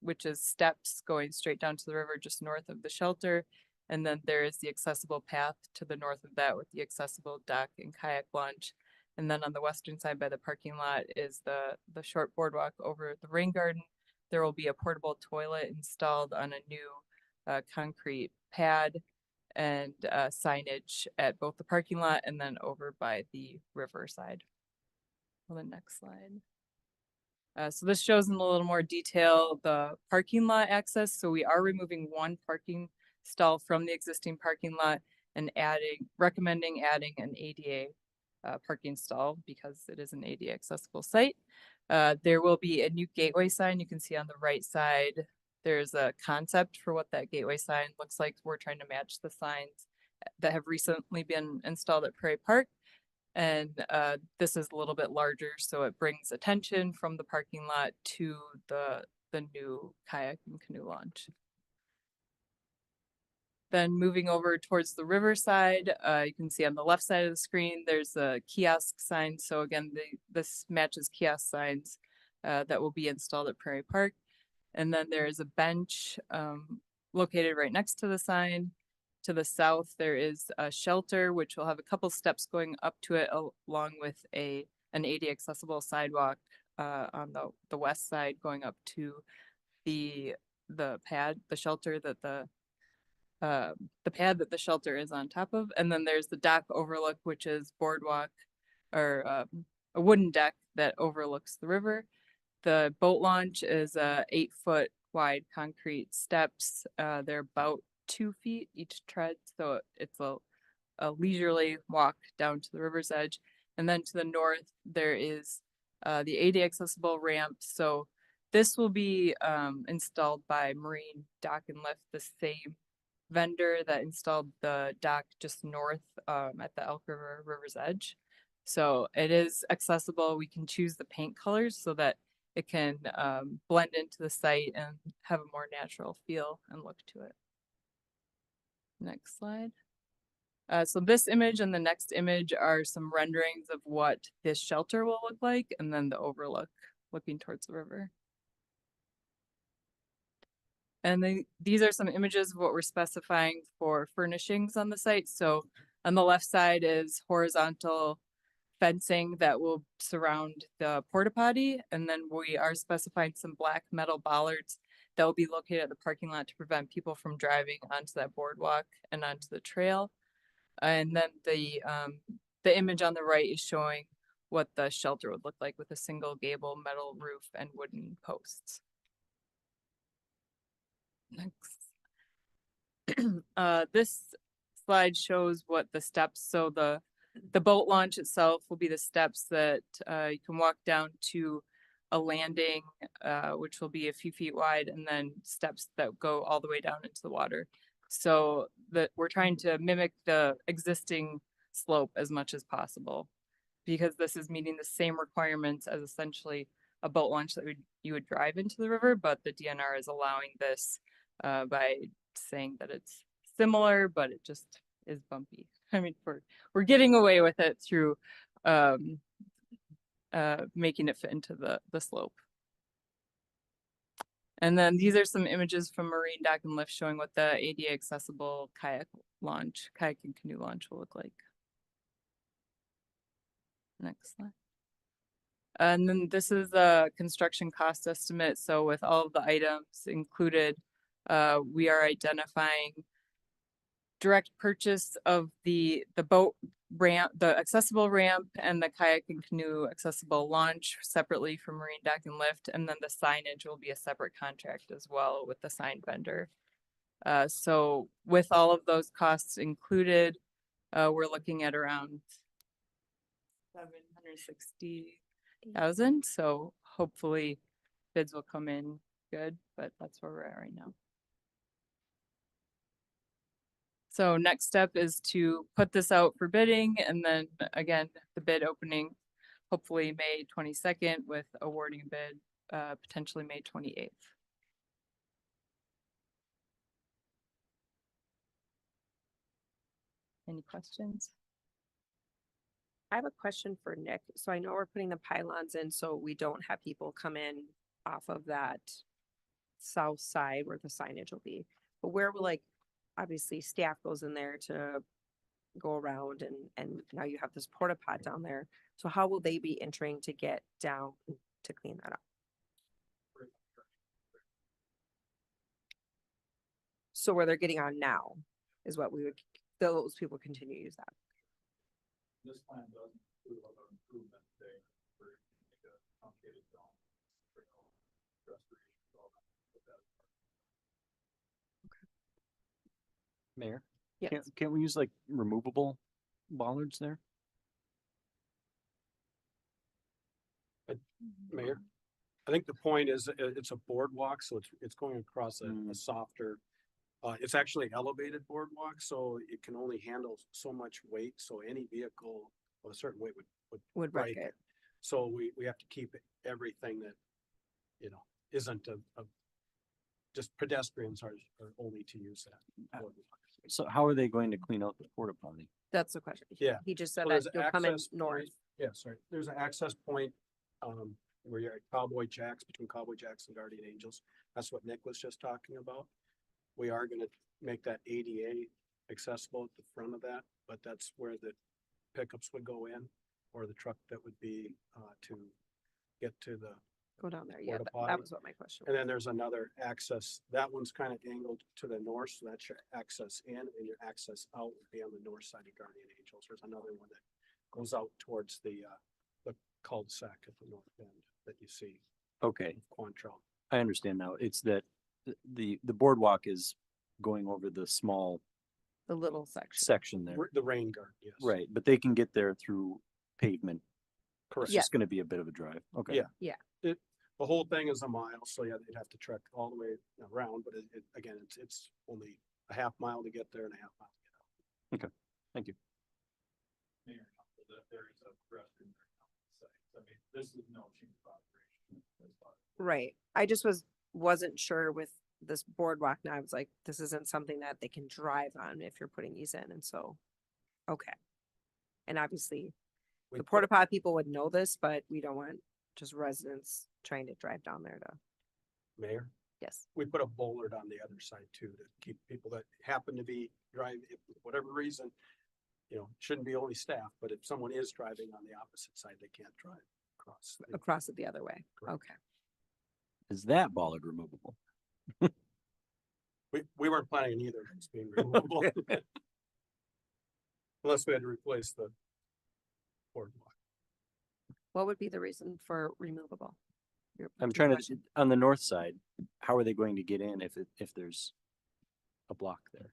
which is steps going straight down to the river just north of the shelter. And then there is the accessible path to the north of that with the accessible dock and kayak launch. And then on the western side by the parking lot is the short boardwalk over the rain garden. There will be a portable toilet installed on a new concrete pad, and signage at both the parking lot and then over by the river side. On the next slide. So this shows in a little more detail the parking lot access. So we are removing one parking stall from the existing parking lot and recommending adding an ADA parking stall because it is an ADA accessible site. There will be a new gateway sign you can see on the right side. There's a concept for what that gateway sign looks like. We're trying to match the signs that have recently been installed at Prairie Park. And this is a little bit larger, so it brings attention from the parking lot to the new kayak and canoe launch. Then moving over towards the riverside, you can see on the left side of the screen, there's a kiosk sign. So again, this matches kiosk signs that will be installed at Prairie Park. And then there is a bench located right next to the sign. To the south, there is a shelter, which will have a couple steps going up to it, along with an ADA accessible sidewalk on the west side going up to the pad, the shelter that the pad that the shelter is on top of. And then there's the dock overlook, which is boardwalk or a wooden deck that overlooks the river. The boat launch is 8-foot wide concrete steps. They're about 2 feet each tread, so it's a leisurely walk down to the river's edge. And then to the north, there is the ADA accessible ramp. So this will be installed by Marine Dock and Lift, the same vendor that installed the dock just north at the Elk River river's edge. So it is accessible. We can choose the paint colors so that it can blend into the site and have a more natural feel and look to it. Next slide. So this image and the next image are some renderings of what this shelter will look like, and then the overlook looking towards the river. And these are some images of what we're specifying for furnishings on the site. So on the left side is horizontal fencing that will surround the porta potty. And then we are specifying some black metal bollards that will be located at the parking lot to prevent people from driving onto that boardwalk and onto the trail. And then the image on the right is showing what the shelter would look like with a single gable, metal roof, and wooden posts. Next. This slide shows what the steps, so the boat launch itself will be the steps that you can walk down to a landing, which will be a few feet wide, and then steps that go all the way down into the water. So that we're trying to mimic the existing slope as much as possible, because this is meeting the same requirements as essentially a boat launch that you would drive into the river, but the DNR is allowing this by saying that it's similar, but it just is bumpy. I mean, we're getting away with it through making it fit into the slope. And then these are some images from Marine Dock and Lift showing what the ADA accessible kayak and canoe launch will look like. Next slide. And then this is the construction cost estimate. So with all of the items included, we are identifying direct purchase of the boat ramp, the accessible ramp, and the kayak and canoe accessible launch separately from Marine Dock and Lift. And then the signage will be a separate contract as well with the sign vendor. So with all of those costs included, we're looking at around 760,000. So hopefully bids will come in good, but that's where we're at right now. So next step is to put this out for bidding, and then again, the bid opening, hopefully May 22nd, with awarding bid potentially May 28th. Any questions? I have a question for Nick. So I know we're putting the pylons in so we don't have people come in off of that south side where the signage will be. But where will, like, obviously staff goes in there to go around, and now you have this porta pot down there. So how will they be entering to get down to clean that up? So where they're getting on now is what we would, those people continue to use that. This plan does include a lot of improvement there for the truncated zone, restoration, all that. Mayor, Yes. can't we use like removable bollards there? Mayor, I think the point is it's a boardwalk, so it's going across a softer. It's actually elevated boardwalk, so it can only handle so much weight. So any vehicle of a certain weight Would wreck break it. it. So we have to keep everything that, isn't just pedestrians are only to use that boardwalk. So how are they going to clean out the porta potty? That's the question. Yeah. He just said So that there's you'll come in access north. point- Yeah, sorry. There's an access point, where you're at Cowboy Jacks, between Cowboy Jacks and Guardian Angels. That's what Nick was just talking about. We are gonna make that ADA accessible at the front of that, but that's where the pickups would go in, or the truck that would be, to get to the. Go down there. Yeah, Porta that potty. was what my question And was. then there's another access, that one's kind of angled to the north, so that's your access in, and your access out would be on the north side of Guardian Angels. There's another one that goes out towards the cul-de-sac at the north end that you see, Okay, Quantrell. I understand now. It's that the boardwalk is going over the small The little section. section there. The rain guard, yes. Right, but they can get there through pavement. Correct. It's just gonna be a bit of a drive. Okay. Yeah. The whole thing is a mile, so yeah, they'd have to trek all the way around, but again, it's only a half mile to get there and a half mile to get out. Thank you. Mayor, that there is a restroom there on the site. I mean, this is no change of operation. Right. I just wasn't sure with this boardwalk. Now I was like, this isn't something that they can drive on if you're putting these in. And so, okay. And obviously We the put- porta pot people would know this, but we don't want just residents trying to drive down there to, Mayor, yes. we put a bollard on the other side too, to keep people that happen to be driving, if for whatever reason, you know, shouldn't be only staff, but if someone is driving on the opposite side, they can't drive across. Across it the other way. Correct. Okay. Is that bollard removable? We weren't planning either, of those being removable. Unless we had to replace the boardwalk. What would be the reason for removable? I'm trying to, on the north side, how are they going to get in if there's a block there?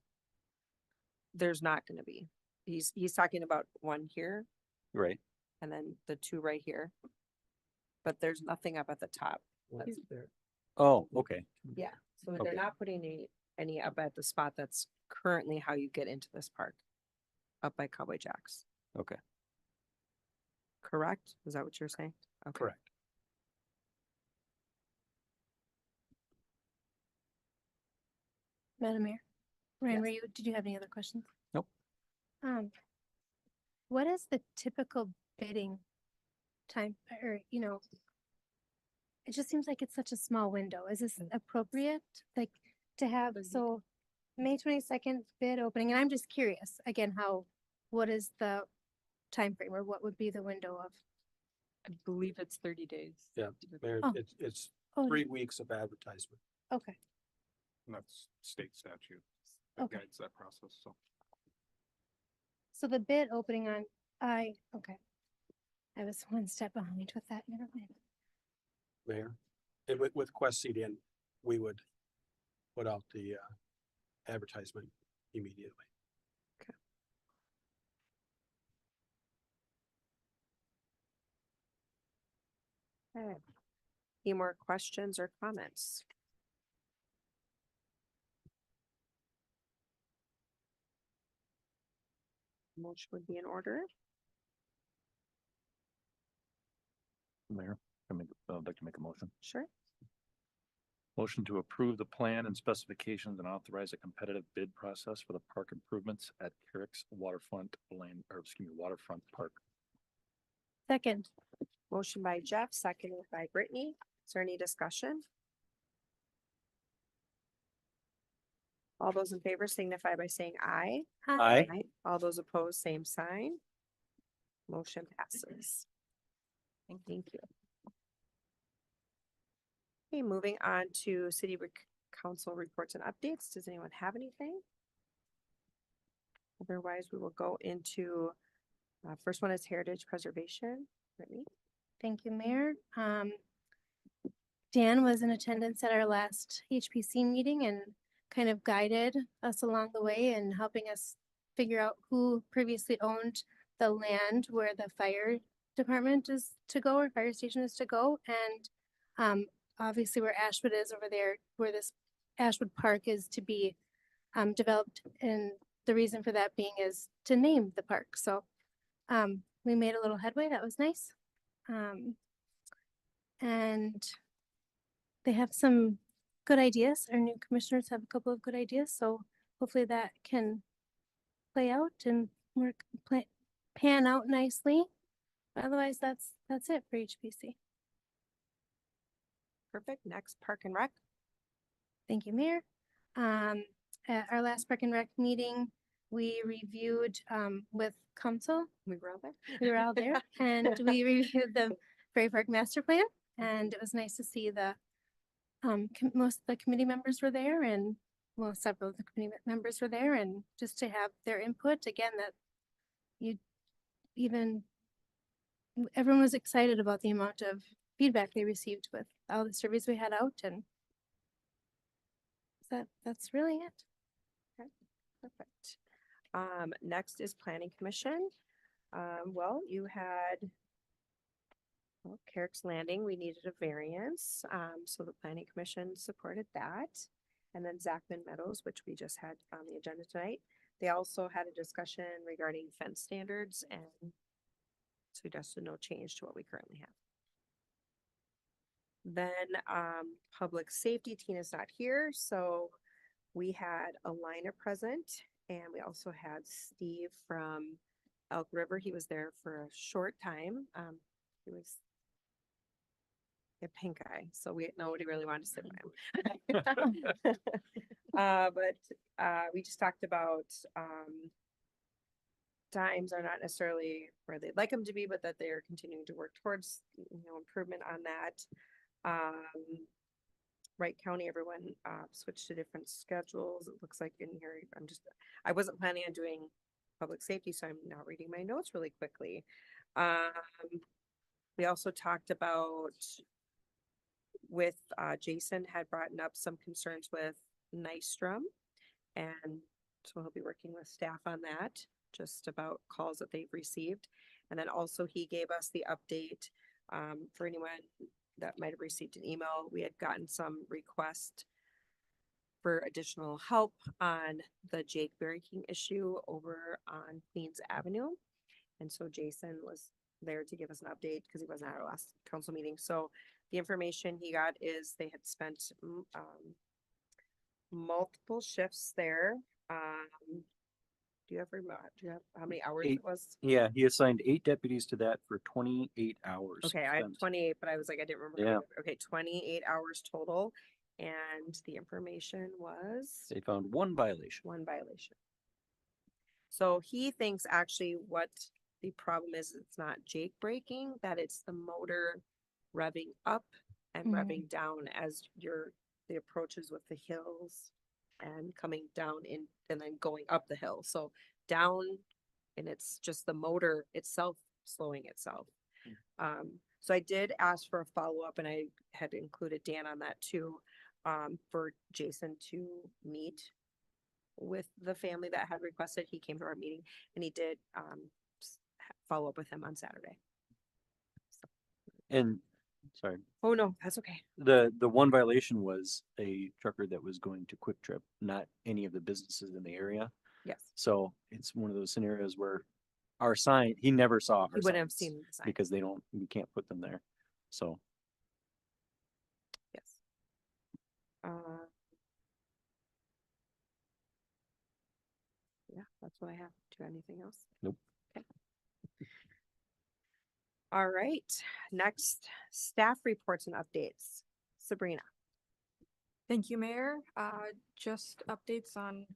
There's not gonna be. He's talking about one here Right. and then the two right here. But there's nothing up at the top. That's there. Oh, okay. Yeah, so they're Okay. not putting any up at the spot that's currently how you get into this park. Up by Cowboy Jack's, Okay. correct? Is that what you're saying? Okay. Correct. Madam Mayor, Ryan, Yes. were you, did you have any other questions? Nope. What is the typical bidding time, or, you know, it just seems like it's such a small window. Is this appropriate, like, to have, so May 22nd bid opening, and I'm just curious, again, what is the time frame, or what would be the window of? I believe it's 30 days. Yeah, Mayor, Oh. it's Oh, 3 weeks of advertisement. okay, And that's state statute that Okay. guides that process, so. so the bid opening on, okay. I was one step behind with that, never mind. Mayor, and with Quest Seed in, we would put out the advertisement immediately. Okay. Any more questions or comments? Motion would be in order. Mayor, I'd like to make a motion. Sure. Motion to approve the plan and specifications and authorize a competitive bid process for the park improvements at Carrick's Waterfront Waterfront Park. Second, Motion by Jeff, seconded by Brittany. Is there any discussion? All those in favor signify by saying aye. hi, Aye. All those opposed, same sign. Motion passes. Thank you. Okay, moving on to council reports and updates. Does anyone have anything? Otherwise, we will go into, first one is heritage preservation. Brittany? thank you, Mayor. Dan was in attendance at our last HPC meeting and kind of guided us along the way and helping us figure out who previously owned the land where the fire department is to go, or fire station is to go. And obviously where Ashwood is over there, where this Ashwood Park is to be developed. And the reason for that being is to name the park. So we made a little headway. That was nice. And they have some good ideas. Our new commissioners have a couple of good ideas. So hopefully that can play out and pan out nicely. Otherwise, that's it for HPC. Perfect. Next, Park and Rec. Thank you, Mayor. At our last Park and Rec meeting, we reviewed with council. We were all there. We were all there, and we reviewed the Prairie Park Master Plan, and it was nice to see the most of the committee members were there, and well, several of the committee members were there, and just to have their input again, that everyone was excited about the amount of feedback they received with all the surveys we had out, and that's really it. Okay, perfect. Next is Planning Commission. Well, you had Carrick's Landing, we needed a variance, so the Planning Commission supported that. And then Zachman Meadows, which we just had on the agenda tonight. They also had a discussion regarding fence standards and suggested no change to what we currently have. Then, public safety, Tina's not here, so we had Alina present, and we also had Steve from Elk River. He was there for a short time. He was a pink eye, so nobody really wanted to sit with him. But we just talked about times are not necessarily where they'd like them to be, but that they are continuing to work towards, improvement on that. Wright County, everyone, switched to different schedules. It looks like in here, I wasn't planning on doing public safety, so I'm now reading my notes really quickly. We also talked about with, Jason had brought up some concerns with Nystrom. And so he'll be working with staff on that, just about calls that they've received. And then also he gave us the update, for anyone that might have received an email. We had gotten some request for additional help on the Jake Berry King issue over on Queens Avenue. And so Jason was there to give us an update because he wasn't at our last council meeting. So the information he got is they had spent multiple shifts there. Do you have how many hours Eight. it was? Yeah, he assigned 8 deputies to that for 28 hours. Okay, I have spent. 28, but I was like, I didn't remember. Yeah. Okay, 28 hours total. And the information was They found 1 violation. one violation. So he thinks actually what the problem is, it's not Jake braking, that it's the motor revving up and revving down as the approaches with the hills and coming down in and then going up the hill. So down, and it's just the motor itself slowing itself. So I did ask for a follow-up, and I had included Dan on that too, for Jason to meet with the family that had requested. He came to our meeting and he did follow up with him on Saturday. And sorry, Oh, no, that's okay. the 1 violation was a trucker that was going to Quick Trip, not any of the businesses in the area. Yes. So it's one of those scenarios where our sign, he never saw our He wouldn't have signs seen the sign. because we can't put them there. So Yes. Yeah, that's what I have. Do you have anything else? Nope. Okay. All right, next, staff reports and updates. Sabrina. Thank you, Mayor. Just updates on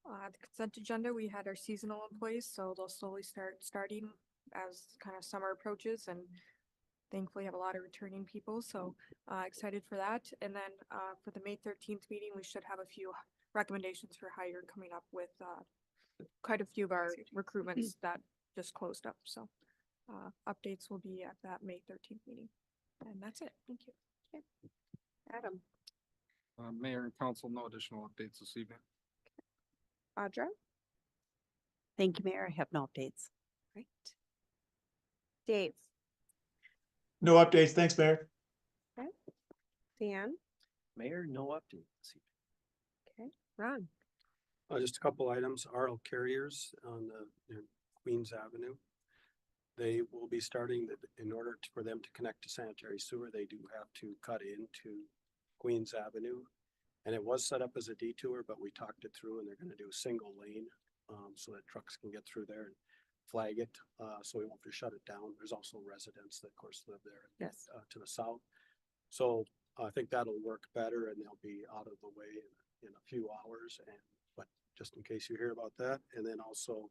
the consent agenda. We had our seasonal employees, so they'll slowly starting as kind of summer approaches, and thankfully have a lot of returning people. So excited for that. And then for the May 13th meeting, we should have a few recommendations for hire coming up with quite a few of our recruitments that just closed up. So updates will be at that May 13th meeting. And that's it. Thank you. Okay. Adam. Mayor and council, no additional updates this evening. Audra. Thank you, Mayor. I have no updates. Right. Dave. No updates. Thanks, Mayor. Okay. Dan. Mayor, no update this evening. Okay. Ron. Just a couple items. RL Carriers on near Queens Avenue. They will be starting in order for them to connect to sanitary sewer, they do have to cut into Queens Avenue. And it was set up as a detour, but we talked it through and they're gonna do a single lane, so that trucks can get through there and flag it, so we won't have to shut it down. There's also residents that of course live there. Yes. To the south. So I think that'll work better and they'll be out of the way in a few hours, but just in case you hear about that. And then also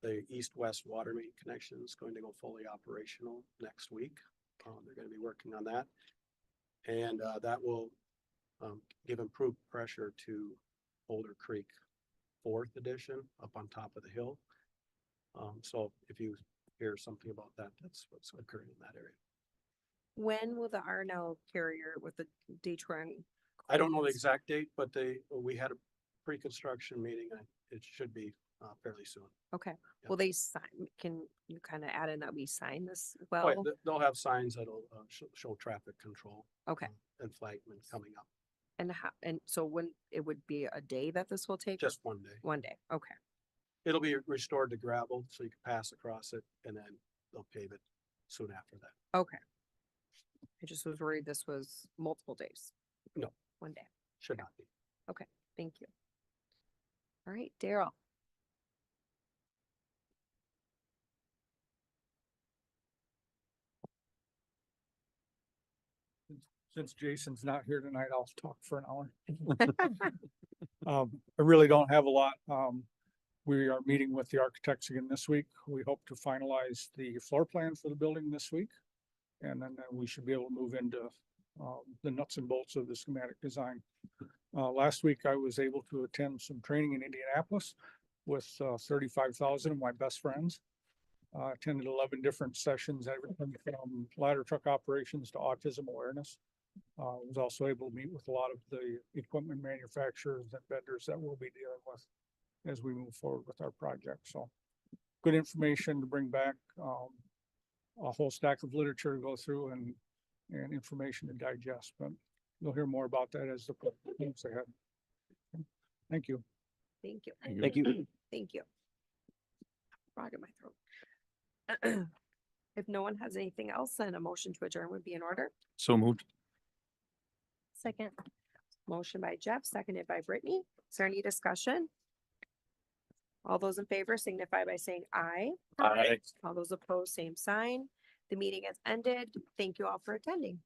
the east-west water main connection is going to go fully operational next week. They're going to be working on that. And that will give improved pressure to Boulder Creek 4th edition up on top of the hill. So if you hear something about that, that's what's occurring in that area. When will the RNL carrier with the detour? I don't know the exact date, but we had a pre-construction meeting. It should be fairly soon. Okay. Yeah. Will they sign? Can you kind of add in that we sign this Oh, well? yeah, they'll have signs that'll show traffic control. Okay. And flagmen coming up. And so when it would be a day that this will take? Just one day. One day. Okay. It'll be restored to gravel so you can pass across it and then they'll pave it soon after that. Okay. I just was worried this was multiple days. No. One day. Should not be. Okay. Thank you. All right, Daryl. Since Jason's not here tonight, I'll talk for an hour. I really don't have a lot. We are meeting with the architects again this week. We hope to finalize the floor plan for the building this week. And then we should be able to move into the nuts and bolts of the schematic design. Last week, I was able to attend some training in Indianapolis with 35,000 of my best friends. Attended 11 different sessions, everything from ladder truck operations to autism awareness. Was also able to meet with a lot of the equipment manufacturers and vendors that we'll be dealing with as we move forward with our project. So good information to bring back, a whole stack of literature to go through and information to digest, but you'll hear more about that as the moves ahead. Thank you. Thank you. Thank you. Thank you. Frog in my throat. If no one has anything else, then a motion to adjourn would be in order. So moved. Second. Motion by Jeff, seconded by Brittany. Is there any discussion? All those in favor signify by saying aye. Aye. All those opposed, same sign. The meeting has ended. Thank you all for attending.